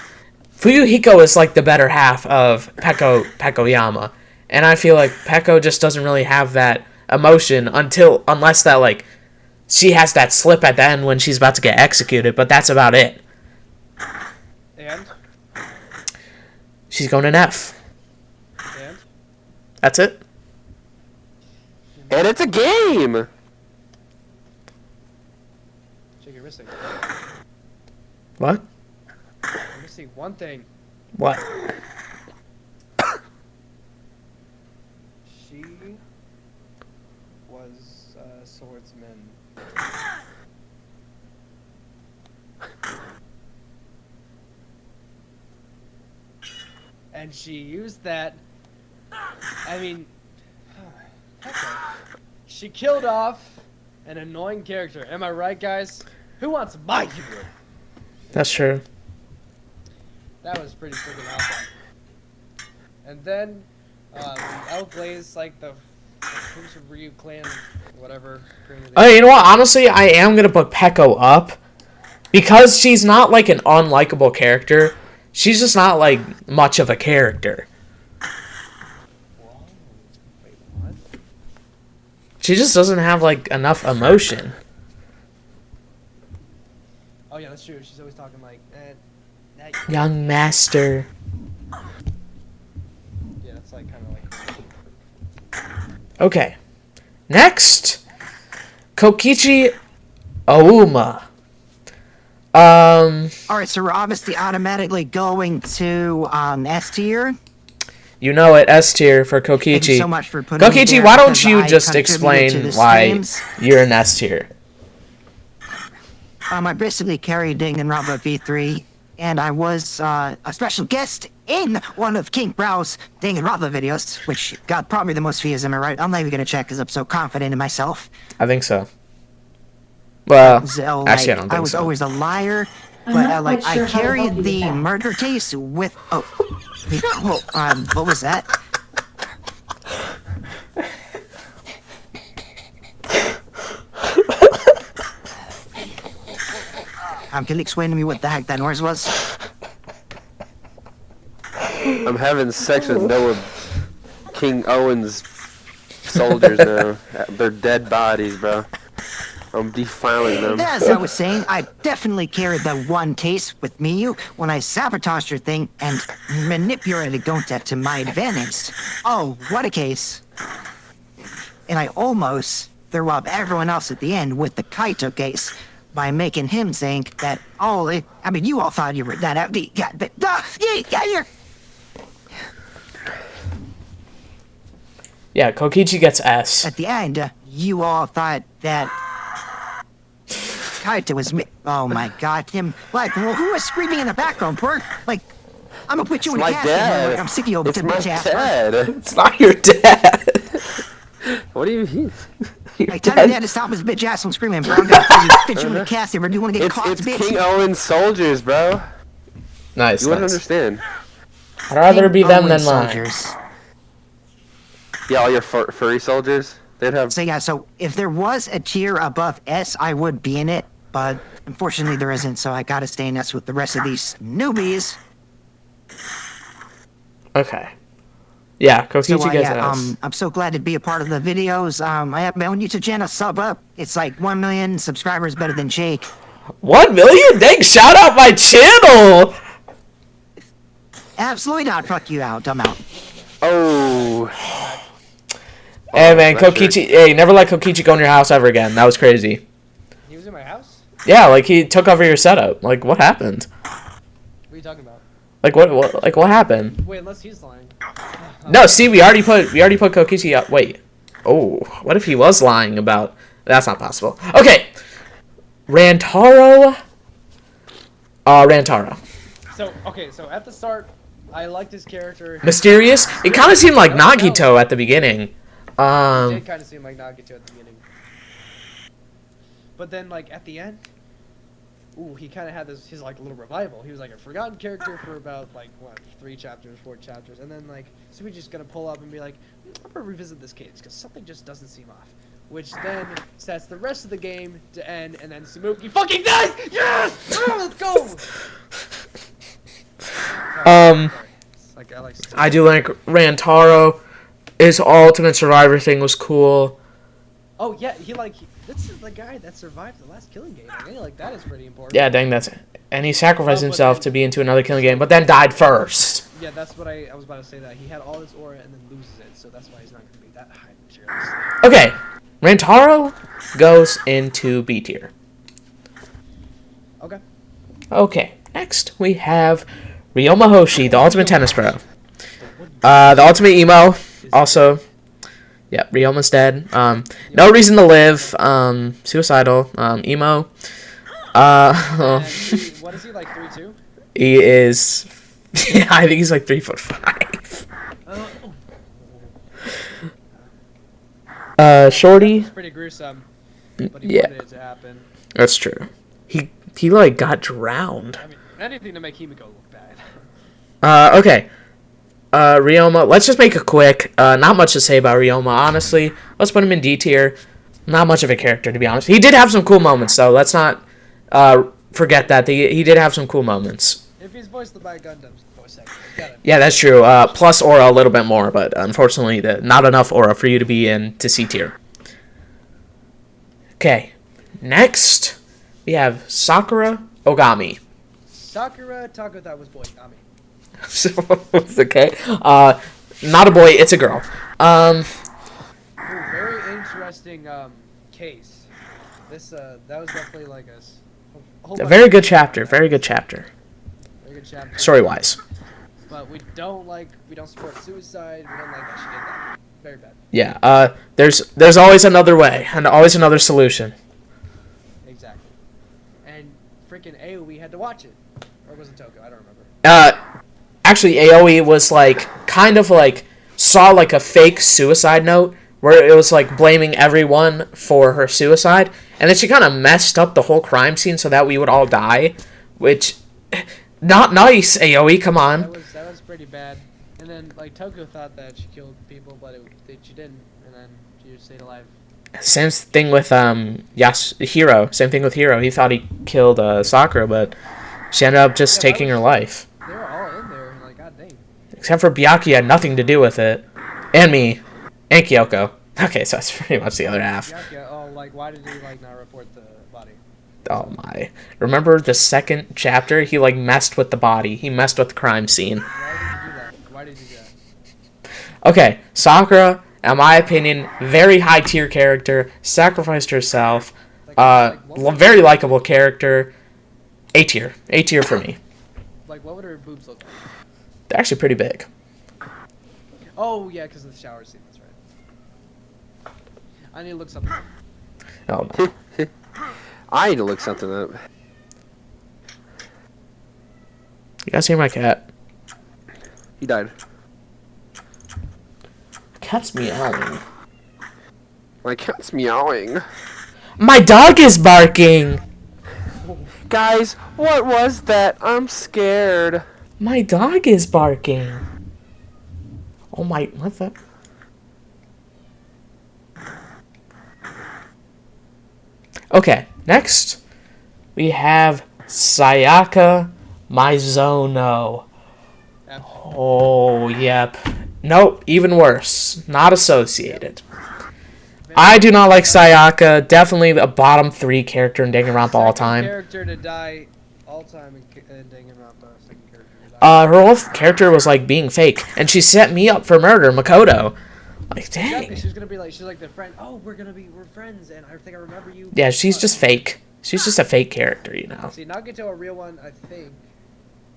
[SPEAKER 1] Fuyuhiko is like the better half of Pekoyama. And I feel like Peko just doesn't really have that emotion unless that like she has that slip at the end when she's about to get executed, but that's about it.
[SPEAKER 3] And?
[SPEAKER 1] She's going an F.
[SPEAKER 3] And?
[SPEAKER 1] That's it.
[SPEAKER 2] And it's a game!
[SPEAKER 3] Jake, you're missing.
[SPEAKER 1] What?
[SPEAKER 3] You're missing one thing.
[SPEAKER 1] What?
[SPEAKER 3] She was a swordsman. And she used that. I mean, okay. She killed off an annoying character. Am I right, guys? Who wants my hero?
[SPEAKER 1] That's true.
[SPEAKER 3] That was pretty freaking awesome. And then, outglaze like the Crimson Ryu clan, whatever.
[SPEAKER 1] Oh, you know what? Honestly, I am gonna put Peko up because she's not like an unlikable character. She's just not like much of a character.
[SPEAKER 3] Whoa. Wait, what?
[SPEAKER 1] She just doesn't have like enough emotion.
[SPEAKER 3] Oh yeah, that's true. She's always talking like,
[SPEAKER 1] Young master.
[SPEAKER 3] yeah, that's like kind of like.
[SPEAKER 1] Okay. Next, Kokichi Auma.
[SPEAKER 4] Alright, so we're obviously automatically going to S tier.
[SPEAKER 1] You know it, S tier for Kokichi.
[SPEAKER 4] Thank you so much for putting me
[SPEAKER 1] Kokichi,
[SPEAKER 4] there
[SPEAKER 1] why don't
[SPEAKER 4] because
[SPEAKER 1] you
[SPEAKER 4] I
[SPEAKER 1] just
[SPEAKER 4] contributed
[SPEAKER 1] explain
[SPEAKER 4] to the
[SPEAKER 1] why
[SPEAKER 4] streams.
[SPEAKER 1] you're an S tier?
[SPEAKER 4] I basically carried Danganronpa V3, and I was a special guest in one of King Brow's Danganronpa videos, which got probably the most views, am I right? I'm not even gonna check because I'm so confident in myself.
[SPEAKER 1] I think so. Well,
[SPEAKER 4] So, like,
[SPEAKER 1] actually, I don't think
[SPEAKER 4] I was
[SPEAKER 1] so.
[SPEAKER 4] always a liar,
[SPEAKER 5] I'm
[SPEAKER 4] but
[SPEAKER 5] not
[SPEAKER 4] like,
[SPEAKER 5] quite
[SPEAKER 4] I
[SPEAKER 5] sure how to help
[SPEAKER 4] carried
[SPEAKER 5] you
[SPEAKER 4] the
[SPEAKER 5] with that.
[SPEAKER 4] murder case with. Oh, well, what was that? Can you explain to me what the heck that noise was?
[SPEAKER 2] I'm having sex with Noah King Owen's soldiers now. They're dead bodies, bro. I'm defiling them.
[SPEAKER 4] As I was saying, I definitely carried that one case with me when I sabotaged your thing and manipulated Gonta to my advantage. Oh, what a case. And I almost threw up everyone else at the end with the Kaito case by making him think that, I mean, you all thought you were that out.
[SPEAKER 1] Yeah, Kokichi gets S.
[SPEAKER 4] At the end, you all thought that Kaito was me. Oh my god, him. Like, well, who was screaming in the background? Like, I'm gonna put you
[SPEAKER 2] It's
[SPEAKER 4] in a
[SPEAKER 2] my
[SPEAKER 4] casket, man.
[SPEAKER 2] dad.
[SPEAKER 4] I'm sick of you,
[SPEAKER 2] It's my
[SPEAKER 4] bitch ass.
[SPEAKER 2] dad.
[SPEAKER 1] It's not your dad.
[SPEAKER 2] What do you mean?
[SPEAKER 1] Your
[SPEAKER 4] Hey, tell your dad
[SPEAKER 1] dad-
[SPEAKER 4] to stop his bitch ass from screaming, bro. I'm gonna fit you in a casket, or do you want to get caught,
[SPEAKER 2] It's
[SPEAKER 4] bitch?
[SPEAKER 2] King Owen's soldiers, bro.
[SPEAKER 1] Nice,
[SPEAKER 2] You wouldn't
[SPEAKER 1] nice.
[SPEAKER 2] understand.
[SPEAKER 1] I'd rather be them
[SPEAKER 4] Owen
[SPEAKER 1] than mine.
[SPEAKER 4] soldiers.
[SPEAKER 2] Yeah, all your furry soldiers. They'd have.
[SPEAKER 4] So yeah, so if there was a tier above S, I would be in it, but unfortunately there isn't, so I gotta stay in S with the rest of these newbies.
[SPEAKER 1] Okay. Yeah, Kokichi
[SPEAKER 4] So
[SPEAKER 1] gets
[SPEAKER 4] yeah,
[SPEAKER 1] S.
[SPEAKER 4] I'm so glad to be a part of the videos. I have my own YouTube channel, sub up. It's like 1 million subscribers better than Jake.
[SPEAKER 1] 1 million? Dang, shout out my channel!
[SPEAKER 4] Absolutely not, fuck you out, dumb out.
[SPEAKER 2] Oh.
[SPEAKER 1] Hey man,
[SPEAKER 2] that's
[SPEAKER 1] Kokichi, hey, never let Kokichi go in your house ever again. That was crazy.
[SPEAKER 3] He was in my house?
[SPEAKER 1] Yeah, like he took over your setup. Like what happened?
[SPEAKER 3] What are you talking about?
[SPEAKER 1] Like what happened?
[SPEAKER 3] Wait, unless he's lying.
[SPEAKER 1] No, see, we already put Kokichi up. Wait. Oh, what if he was lying about? That's not possible. Okay. Rantaro. Rantaro.
[SPEAKER 3] So, okay, so at the start, I liked his character.
[SPEAKER 1] Mysterious. It kind of seemed like Nagito at the beginning.
[SPEAKER 3] It did kind of seem like Nagito at the beginning. But then, like, at the end, ooh, he kind of had his like little revival. He was like a forgotten character for about like what 3 chapters, 4 chapters, and then like so we just gonna pull up and be like, I'm gonna revisit this case because something just doesn't seem off. Which then sets the rest of the game to end, and then Samuki fucking dies. Yes, let's go. Like,
[SPEAKER 1] I do like Rantaro. His ultimate survivor thing was cool.
[SPEAKER 3] Oh yeah, this is the guy that survived the last killing game. I mean, like that is pretty important.
[SPEAKER 1] Yeah, dang, that's it. And he sacrificed
[SPEAKER 3] But
[SPEAKER 1] himself
[SPEAKER 3] then-
[SPEAKER 1] to be into another killing game, but then died first.
[SPEAKER 3] Yeah, that's what I was about to say. That he had all his aura and then loses it, so that's why he's not going to be that high materialist.
[SPEAKER 1] Okay, Rantaro goes into B tier.
[SPEAKER 3] Okay.
[SPEAKER 1] Okay, next we have Ryoma Hoshi, the ultimate tennis pro. The ultimate emo, also. Yeah, Ryoma's dead. No reason to live. Suicidal. Emo.
[SPEAKER 3] And what is he, like 3'2"?
[SPEAKER 1] He is. Yeah, I think he's like 3'5". Shorty.
[SPEAKER 3] It's pretty gruesome, but he
[SPEAKER 1] Yeah.
[SPEAKER 3] wanted it to happen.
[SPEAKER 1] That's true. He like got drowned.
[SPEAKER 3] I mean, anything to make Himiko look bad.
[SPEAKER 1] Okay. Ryoma, let's just make it quick. Not much to say about Ryoma, honestly. Let's put him in D tier. Not much of a character, to be honest. He did have some cool moments, though. Let's not forget that. He did have some cool moments.
[SPEAKER 3] If he's voiced by Gundam's voice actor, got it.
[SPEAKER 1] Yeah, that's true. Plus aura a little bit more, but unfortunately, not enough aura for you to be in to C tier. Okay. Next, we have Sakura Ogami.
[SPEAKER 3] Sakura Taco that was boy, not me.
[SPEAKER 1] It's okay. Not a boy, it's a girl.
[SPEAKER 3] Ooh, very interesting case. This that was definitely like a whole
[SPEAKER 1] A
[SPEAKER 3] bunch
[SPEAKER 1] very
[SPEAKER 3] of-
[SPEAKER 1] good chapter. Very good chapter.
[SPEAKER 3] Very good chapter.
[SPEAKER 1] Story-wise.
[SPEAKER 3] But we don't support suicide. We don't like that she did that. Very bad.
[SPEAKER 1] Yeah. There's always another way and always another solution.
[SPEAKER 3] Exactly. And freaking AoE had to watch it, or was it Toko? I don't remember.
[SPEAKER 1] Actually, Aoi was like kind of like saw like a fake suicide note where it was like blaming everyone for her suicide, and then she kind of messed up the whole crime scene so that we would all die, which not nice. Aoi, come on.
[SPEAKER 3] That was pretty bad. And then like Toko thought that she killed people, but she didn't, and then she just stayed alive.
[SPEAKER 1] Same thing with Hiro. Same thing with Hiro. He thought he killed Sakura, but she ended up just
[SPEAKER 3] Yeah, that
[SPEAKER 1] taking her
[SPEAKER 3] was-
[SPEAKER 1] life.
[SPEAKER 3] They were all in there, and like, god dang.
[SPEAKER 1] Except for Byakuya had nothing to do with it. And me. And Kyoko. Okay, so that's pretty much the other half.
[SPEAKER 3] Yeah, oh, like, why did he like not report the body?
[SPEAKER 1] Oh my. Remember the second chapter? He like messed with the body. He messed with the crime scene.
[SPEAKER 3] Why did he do that? Why did he do that?
[SPEAKER 1] Okay, Sakura, in my opinion, very high tier character. Sacrificed herself. Very likable character. A tier. A tier for me.
[SPEAKER 3] Like, what would her boobs look like?
[SPEAKER 1] They're actually pretty big.
[SPEAKER 3] Oh yeah, because of the shower scene. That's right. I need to look something up.
[SPEAKER 1] Oh no.
[SPEAKER 2] I need to look something up.
[SPEAKER 1] You guys hear my cat?
[SPEAKER 2] He died.
[SPEAKER 1] Cat's meowing.
[SPEAKER 2] My cat's meowing.
[SPEAKER 1] My dog is barking!
[SPEAKER 2] Guys, what was that? I'm scared.
[SPEAKER 1] My dog is barking. Oh my, what the? Okay, next we have Sayaka Mizuno. Oh, yep. Nope, even worse. Not associated. I do not like Sayaka. Definitely a bottom 3 character in Danganronpa all time.
[SPEAKER 3] Character to die all time in Danganronpa. Second character to die.
[SPEAKER 1] Her whole character was like being fake, and she set me up for murder, Makoto. Like, dang.
[SPEAKER 3] Exactly. She was gonna be like, she's like the friend. Oh, we're friends, and I think I remember you.
[SPEAKER 1] Yeah, she's just fake. She's just a fake character, you know.
[SPEAKER 3] See, Nagato a real one, I think,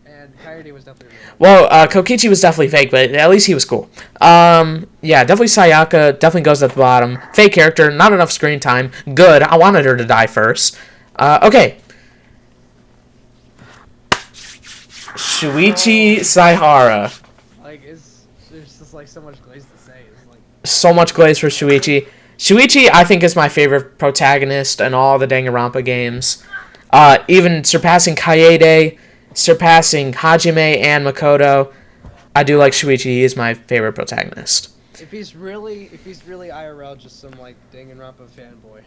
[SPEAKER 3] and Coyote was definitely a real one.
[SPEAKER 1] Well, Kokichi was definitely fake, but at least he was cool. Yeah, definitely Sayaka. Definitely goes at the bottom. Fake character, not enough screen time. Good. I wanted her to die first. Okay. Shuichi Saihara.
[SPEAKER 3] Like, there's just like so much glaze to say. It's like
[SPEAKER 1] So much glaze for Shuichi. Shuichi, I think, is my favorite protagonist in all the Danganronpa games. Even surpassing Kaede, surpassing Hajime and Makoto. I do like Shuichi. He is my favorite protagonist.
[SPEAKER 3] if he's really IRL, just some like Danganronpa fanboy.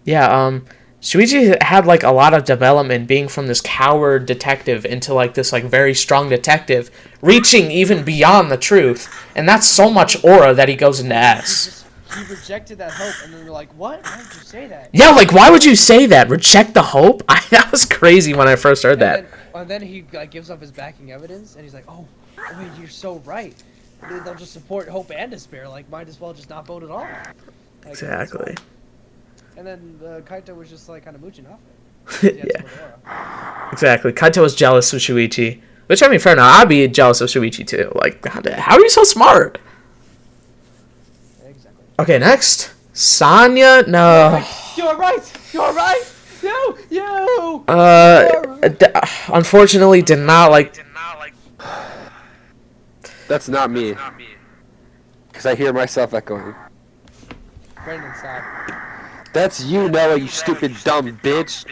[SPEAKER 1] Yeah, Shuichi had like a lot of development being from this coward detective into like this like very strong detective, reaching even beyond the truth. And that's so much aura that he goes into S.
[SPEAKER 3] He rejected that hope, and then they're like, "What? Why did you say that?"
[SPEAKER 1] Yeah, like why would you say that? Reject the hope? That was crazy when I first heard that.
[SPEAKER 3] And then he like gives up his backing evidence, and he's like, "Oh, wait, you're so right. They'll just support hope and despair. Like, might as well just not vote at all." Like,
[SPEAKER 1] Exactly.
[SPEAKER 3] And then Kaito was just like kind of mooching off it.
[SPEAKER 1] Yeah. Exactly. Kaito was jealous of Shuichi. Which, I mean, fair enough. I'd be jealous of Shuichi, too. Like, God, how are you so smart?
[SPEAKER 3] Exactly.
[SPEAKER 1] Okay, next. Sanya? No.
[SPEAKER 3] You're right! You're right! You!
[SPEAKER 1] Unfortunately, did not like...
[SPEAKER 2] That's not me. Because I hear myself echoing.
[SPEAKER 3] Brendan, stop.
[SPEAKER 2] That's you, Noah, you stupid dumb bitch.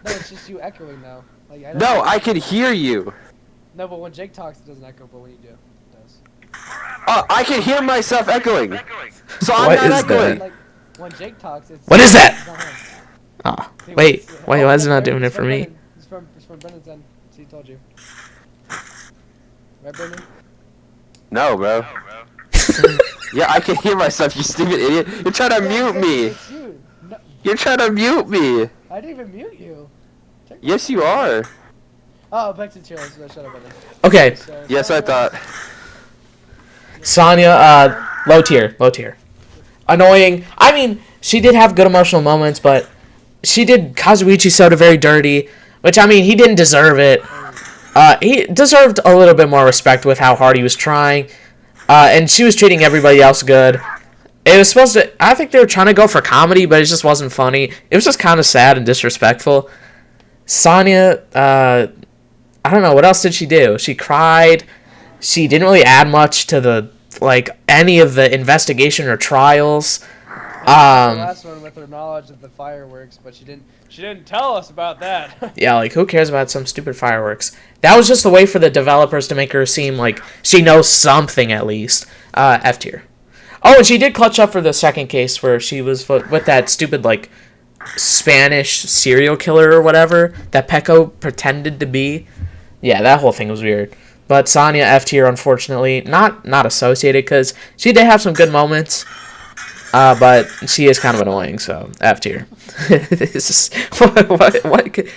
[SPEAKER 3] No, it's just you echoing now. Like, I don't
[SPEAKER 2] No, I can hear you.
[SPEAKER 3] No, but when Jake talks, it doesn't echo, but when you do, it does.
[SPEAKER 2] I can hear myself echoing. So I'm
[SPEAKER 1] What
[SPEAKER 2] not
[SPEAKER 1] is
[SPEAKER 2] echoing.
[SPEAKER 1] that?
[SPEAKER 3] Like, when Jake talks, it's...
[SPEAKER 1] What is that?
[SPEAKER 3] it's not him.
[SPEAKER 1] Oh,
[SPEAKER 3] See,
[SPEAKER 1] wait,
[SPEAKER 3] it's-
[SPEAKER 1] why is it not
[SPEAKER 3] Brendan,
[SPEAKER 1] doing it
[SPEAKER 3] it's
[SPEAKER 1] for
[SPEAKER 3] from
[SPEAKER 1] me?
[SPEAKER 3] Brendan. It's from Brendan's end. See, he told you. Right, Brendan?
[SPEAKER 2] No, bro. Yeah, I can hear myself, you stupid idiot. You're trying to mute me.
[SPEAKER 3] It's you. No,
[SPEAKER 2] You're trying to mute me.
[SPEAKER 3] I didn't even mute you. Check
[SPEAKER 2] Yes, you are.
[SPEAKER 3] Oh, back to Chile. So shut up, Brendan.
[SPEAKER 1] Okay,
[SPEAKER 3] So,
[SPEAKER 2] Yes, I thought.
[SPEAKER 1] Sanya, low tier. Annoying. I mean, she did have good emotional moments, but she did Kazuichi Soda very dirty, which, I mean, he didn't deserve it. He deserved a little bit more respect with how hard he was trying, and she was treating everybody else good. It was supposed to, I think they were trying to go for comedy, but it just wasn't funny. It was just kind of sad and disrespectful. Sanya, I don't know, what else did she do? She cried. She didn't really add much to the, like, any of the investigation or trials.
[SPEAKER 3] the last one with her knowledge of the fireworks, but she didn't tell us about that.
[SPEAKER 1] Yeah, like, who cares about some stupid fireworks? That was just the way for the developers to make her seem like she knows something at least. F tier. Oh, and she did clutch up for the second case where she was with that stupid, like, Spanish serial killer or whatever that Pecco pretended to be. Yeah, that whole thing was weird. But Sanya, F tier, unfortunately. Not associated, because she did have some good moments. But she is kind of annoying, so F tier. This is what
[SPEAKER 3] Someone talking like this.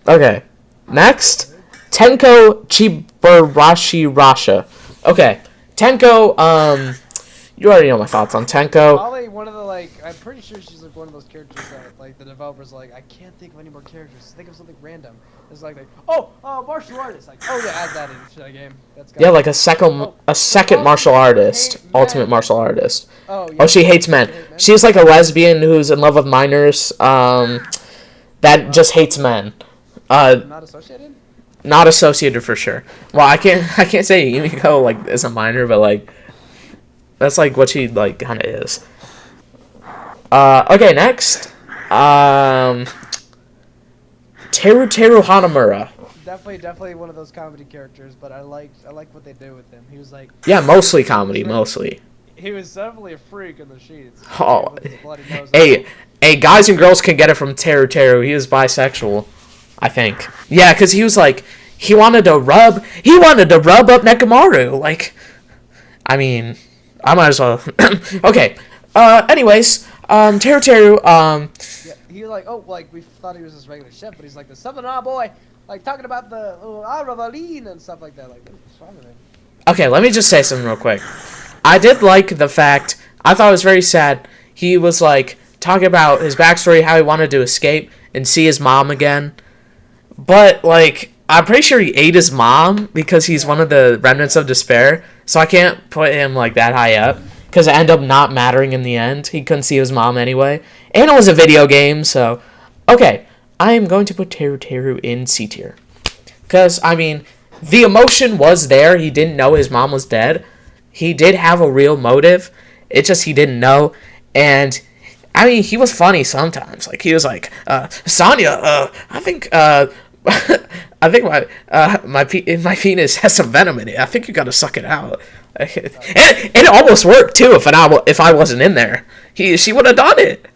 [SPEAKER 1] Okay. Next, Tenko Chibarashi Rasha. Okay. Tenko, You already know my thoughts on Tenko.
[SPEAKER 3] Probably one of the like. I'm pretty sure she's like one of those characters that like the developers are like, I can't think of any more characters. Think of something random. It's like martial artist. Like, oh yeah, add that into the game. That's
[SPEAKER 1] Yeah, like a second martial artist, ultimate martial artist.
[SPEAKER 3] Oh, yeah.
[SPEAKER 1] Oh, she hates men. She's like a lesbian who's in love with minors. That just hates men.
[SPEAKER 3] Not associated.
[SPEAKER 1] Not associated for sure. Well, I can't say Yumiko like is a minor, but like that's like what she like kind of is. Okay, next. Teru Hanamura.
[SPEAKER 3] Definitely one of those comedy characters, but I like what they did with him. He was like,
[SPEAKER 1] Yeah, mostly comedy, mostly.
[SPEAKER 3] he was definitely a freak in the sheets.
[SPEAKER 1] Oh,
[SPEAKER 3] With his bloody nose.
[SPEAKER 1] hey, guys and girls can get it from Teru. He is bisexual, I think. Yeah, because he was like, he wanted to rub up Nekomaru. Like, I mean, I might as well. Okay. Anyways, Teru.
[SPEAKER 3] Yeah, he was like, oh, like we thought he was this regular chef, but he's like the southern boy, like talking about the Aravalin and stuff like that. Like, what's wrong with him?
[SPEAKER 1] Okay, let me just say something real quick. I did like the fact. I thought it was very sad. He was like talking about his backstory, how he wanted to escape and see his mom again. But like, I'm pretty sure he ate his mom because he's one of the remnants of despair. So I can't put him like that high up because it ended up not mattering in the end. He couldn't see his mom anyway, and it was a video game. So, okay, I am going to put Teru in C tier because I mean, the emotion was there. He didn't know his mom was dead. He did have a real motive. It's just he didn't know, and I mean, he was funny sometimes. Like he was like, Sonya, I think my penis has some venom in it. I think you gotta suck it out. And it almost worked too. If I wasn't in there, she would have done it.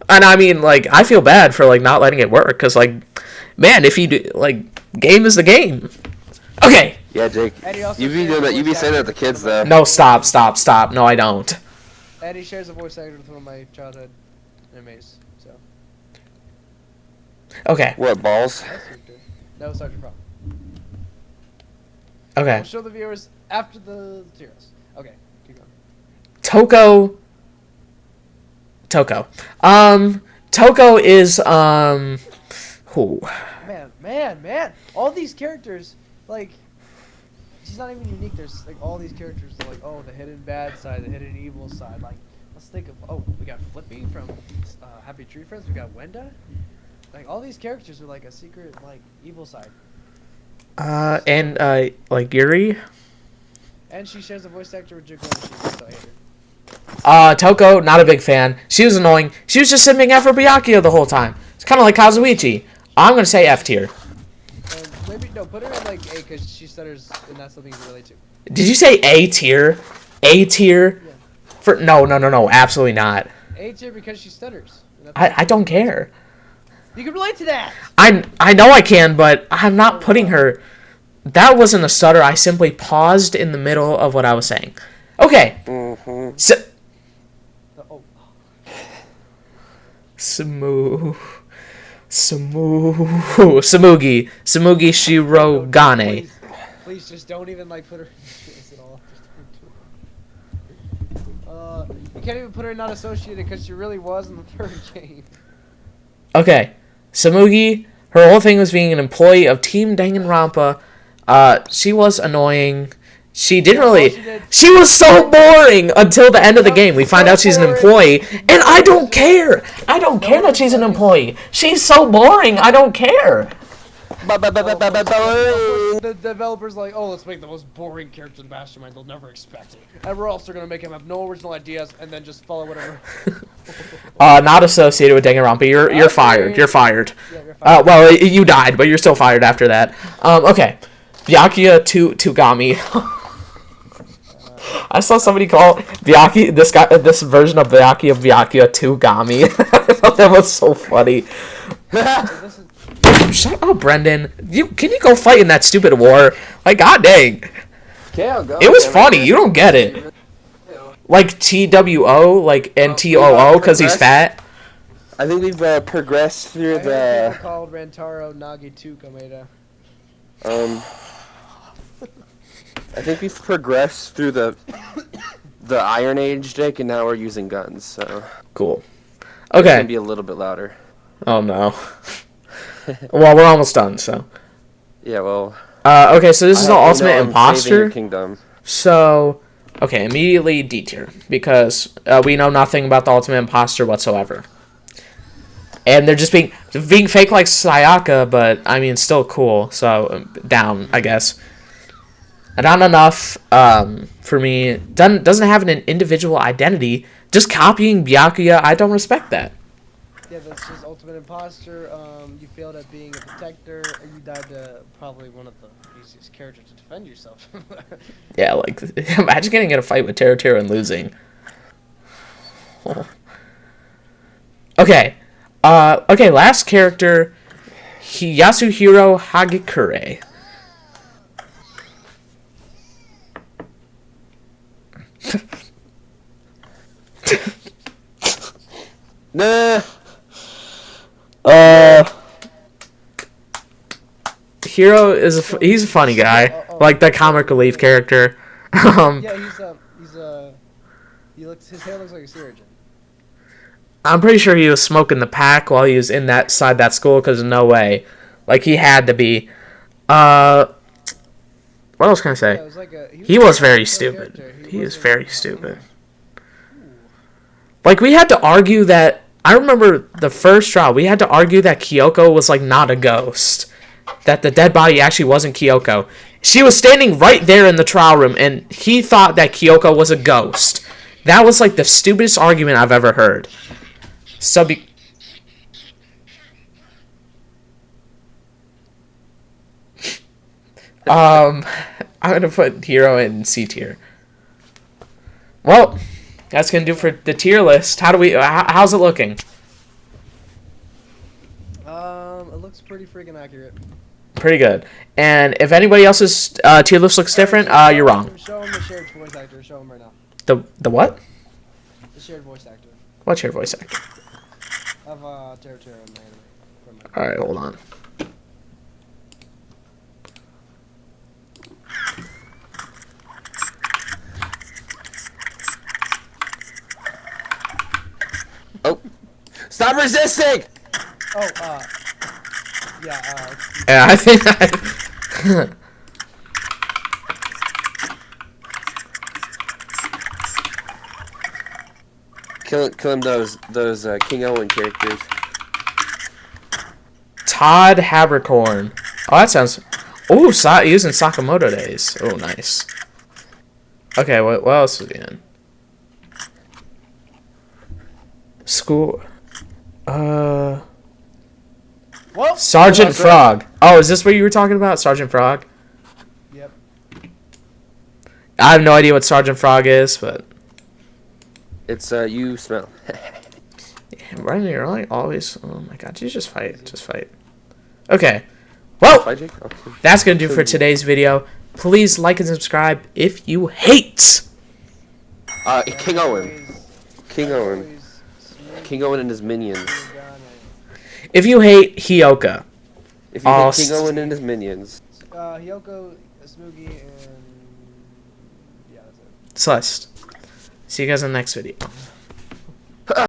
[SPEAKER 1] And I mean, like, I feel bad for like not letting it work because like, man, if you do, like, game is the game. Okay.
[SPEAKER 2] Yeah, Jake. You be doing that. You be saying that to kids though.
[SPEAKER 1] No, stop. No, I don't.
[SPEAKER 3] And he shares a voice actor with one of my childhood animes. So.
[SPEAKER 1] Okay.
[SPEAKER 2] What balls?
[SPEAKER 3] No, Sergeant Prom.
[SPEAKER 1] Okay.
[SPEAKER 3] We'll show the viewers after the tiers. Okay, keep going.
[SPEAKER 1] Toko is who?
[SPEAKER 3] Man. All these characters, like, she's not even unique. There's like all these characters, like, oh, the hidden bad side, the hidden evil side. Like, let's think of, oh, we got Flippy from Happy Tree Friends. We got Wenda. Like, all these characters are like a secret, like, evil side.
[SPEAKER 1] And like Yuri.
[SPEAKER 3] And she shares a voice actor with Jacob. So I hate her.
[SPEAKER 1] Toko, not a big fan. She was annoying. She was just simming after Byakuya the whole time. It's kind of like Kazuichi. I'm gonna say F tier.
[SPEAKER 3] Maybe no, put her in like A because she stutters, and that's something you can relate to.
[SPEAKER 1] Did you say A tier? A tier?
[SPEAKER 3] Yeah.
[SPEAKER 1] For no, absolutely not.
[SPEAKER 3] A tier because she stutters.
[SPEAKER 1] I don't care.
[SPEAKER 3] You can relate to that.
[SPEAKER 1] I know I can, but I'm not putting her. That wasn't a stutter. I simply paused in the middle of what I was saying. Okay.
[SPEAKER 2] Mm-hmm.
[SPEAKER 3] Please,
[SPEAKER 1] Samugi Shirogane.
[SPEAKER 3] please just don't even like put her in this at all. Just don't do it. You can't even put her in not associated because she really was in the third game.
[SPEAKER 1] Okay. Samugi, her whole thing was being an employee of Team Danganronpa. She was annoying. She didn't really. She was so boring until the end of the game. We find out she's an employee, and I don't care. I don't care that she's an employee. She's so boring. I don't care.
[SPEAKER 3] The developers like, oh, let's make the most boring character in the mastermind. They'll never expect it. And we're also gonna make him have no original ideas and then just follow whatever.
[SPEAKER 1] Not associated with Danganronpa. You're fired. You're fired.
[SPEAKER 3] Yeah, you're fired.
[SPEAKER 1] Well, you died, but you're still fired after that. Okay. Byakuya Tugami. I saw somebody call this version of Byakuya Tugami. I thought that was so funny. Shut up, Brendan. Can you go fight in that stupid war? Like, god dang.
[SPEAKER 2] Okay, I'll go.
[SPEAKER 1] It was funny. You don't get it. Like TWO, like and TOO because he's fat.
[SPEAKER 2] I think we've progressed through
[SPEAKER 3] I
[SPEAKER 2] the.
[SPEAKER 3] heard people called Rantaro Nagi Tukameda.
[SPEAKER 2] I think we've progressed through the the Iron Age deck, and now we're using guns. So
[SPEAKER 1] Cool.
[SPEAKER 2] it's
[SPEAKER 1] Okay.
[SPEAKER 2] gonna be a little bit louder.
[SPEAKER 1] Oh no. Well, we're almost done. So.
[SPEAKER 2] Yeah, well.
[SPEAKER 1] Okay, so this is the
[SPEAKER 2] I hope you
[SPEAKER 1] ultimate
[SPEAKER 2] know I'm saving
[SPEAKER 1] imposter.
[SPEAKER 2] your kingdom.
[SPEAKER 1] So, okay, immediately D tier because we know nothing about the ultimate imposter whatsoever, and they're just being fake like Sayaka, but I mean still cool. So down, I guess. Not enough for me. Doesn't have an individual identity. Just copying Byakuya, I don't respect that.
[SPEAKER 3] Yeah, that's just ultimate imposter. You failed at being a protector, and you died to probably one of the easiest characters to defend yourself.
[SPEAKER 1] Yeah, like imagine getting in a fight with Teruteru and losing. Okay, okay. Last character, Yasuhiro Hagekure.
[SPEAKER 2] Nah.
[SPEAKER 1] Hero is he's a funny guy, like the comic relief character.
[SPEAKER 3] Yeah, his hair looks like a sea urchin.
[SPEAKER 1] I'm pretty sure he was smoking the pack while he was in that school, because no way, like he had to be. What else can I say?
[SPEAKER 3] Yeah, it was like
[SPEAKER 1] He was very stupid. He was very stupid. Like we had to argue that. I remember the first trial. We had to argue that Kyoko was like not a ghost. That the dead body actually wasn't Kyoko. She was standing right there in the trial room, and he thought that Kyoko was a ghost. That was like the stupidest argument I've ever heard. So I'm gonna put Hero in C tier. Well, that's gonna do for the tier list. How's it looking?
[SPEAKER 3] It looks pretty freaking accurate.
[SPEAKER 1] Pretty good. And if anybody else's tier list looks different, you're wrong.
[SPEAKER 3] Show him the shared voice actor. Show him right now.
[SPEAKER 1] The what?
[SPEAKER 3] The shared voice actor
[SPEAKER 1] What's your voice actor?
[SPEAKER 3] of Teruteru in the anime.
[SPEAKER 1] All right, hold on.
[SPEAKER 2] Oh. Stop resisting!
[SPEAKER 3] Oh,
[SPEAKER 1] Yeah, I think
[SPEAKER 2] Kill him those King Owen characters.
[SPEAKER 1] Todd Habercorn. Oh, that sounds. Oh, using Sakamoto days. Oh, nice. Okay, what else is he in? School.
[SPEAKER 3] Well,
[SPEAKER 1] Sergeant Frog. Oh, is this what you were talking about, Sergeant Frog?
[SPEAKER 3] Yep.
[SPEAKER 1] I have no idea what Sergeant Frog is, but.
[SPEAKER 2] It's you smell.
[SPEAKER 1] Right here, like always. Oh my god, you just fight. Just fight. Okay. Well,
[SPEAKER 2] Okay.
[SPEAKER 1] that's going to do for today's video. Please like and subscribe if you hate.
[SPEAKER 2] King Owen. King Owen. King Owen and his minions.
[SPEAKER 1] If you hate Hyoka.
[SPEAKER 2] If you hate King Owen and his minions.
[SPEAKER 3] Hyoko, Smoogie, and yeah, that's it.
[SPEAKER 1] Celeste. See you guys in the next video.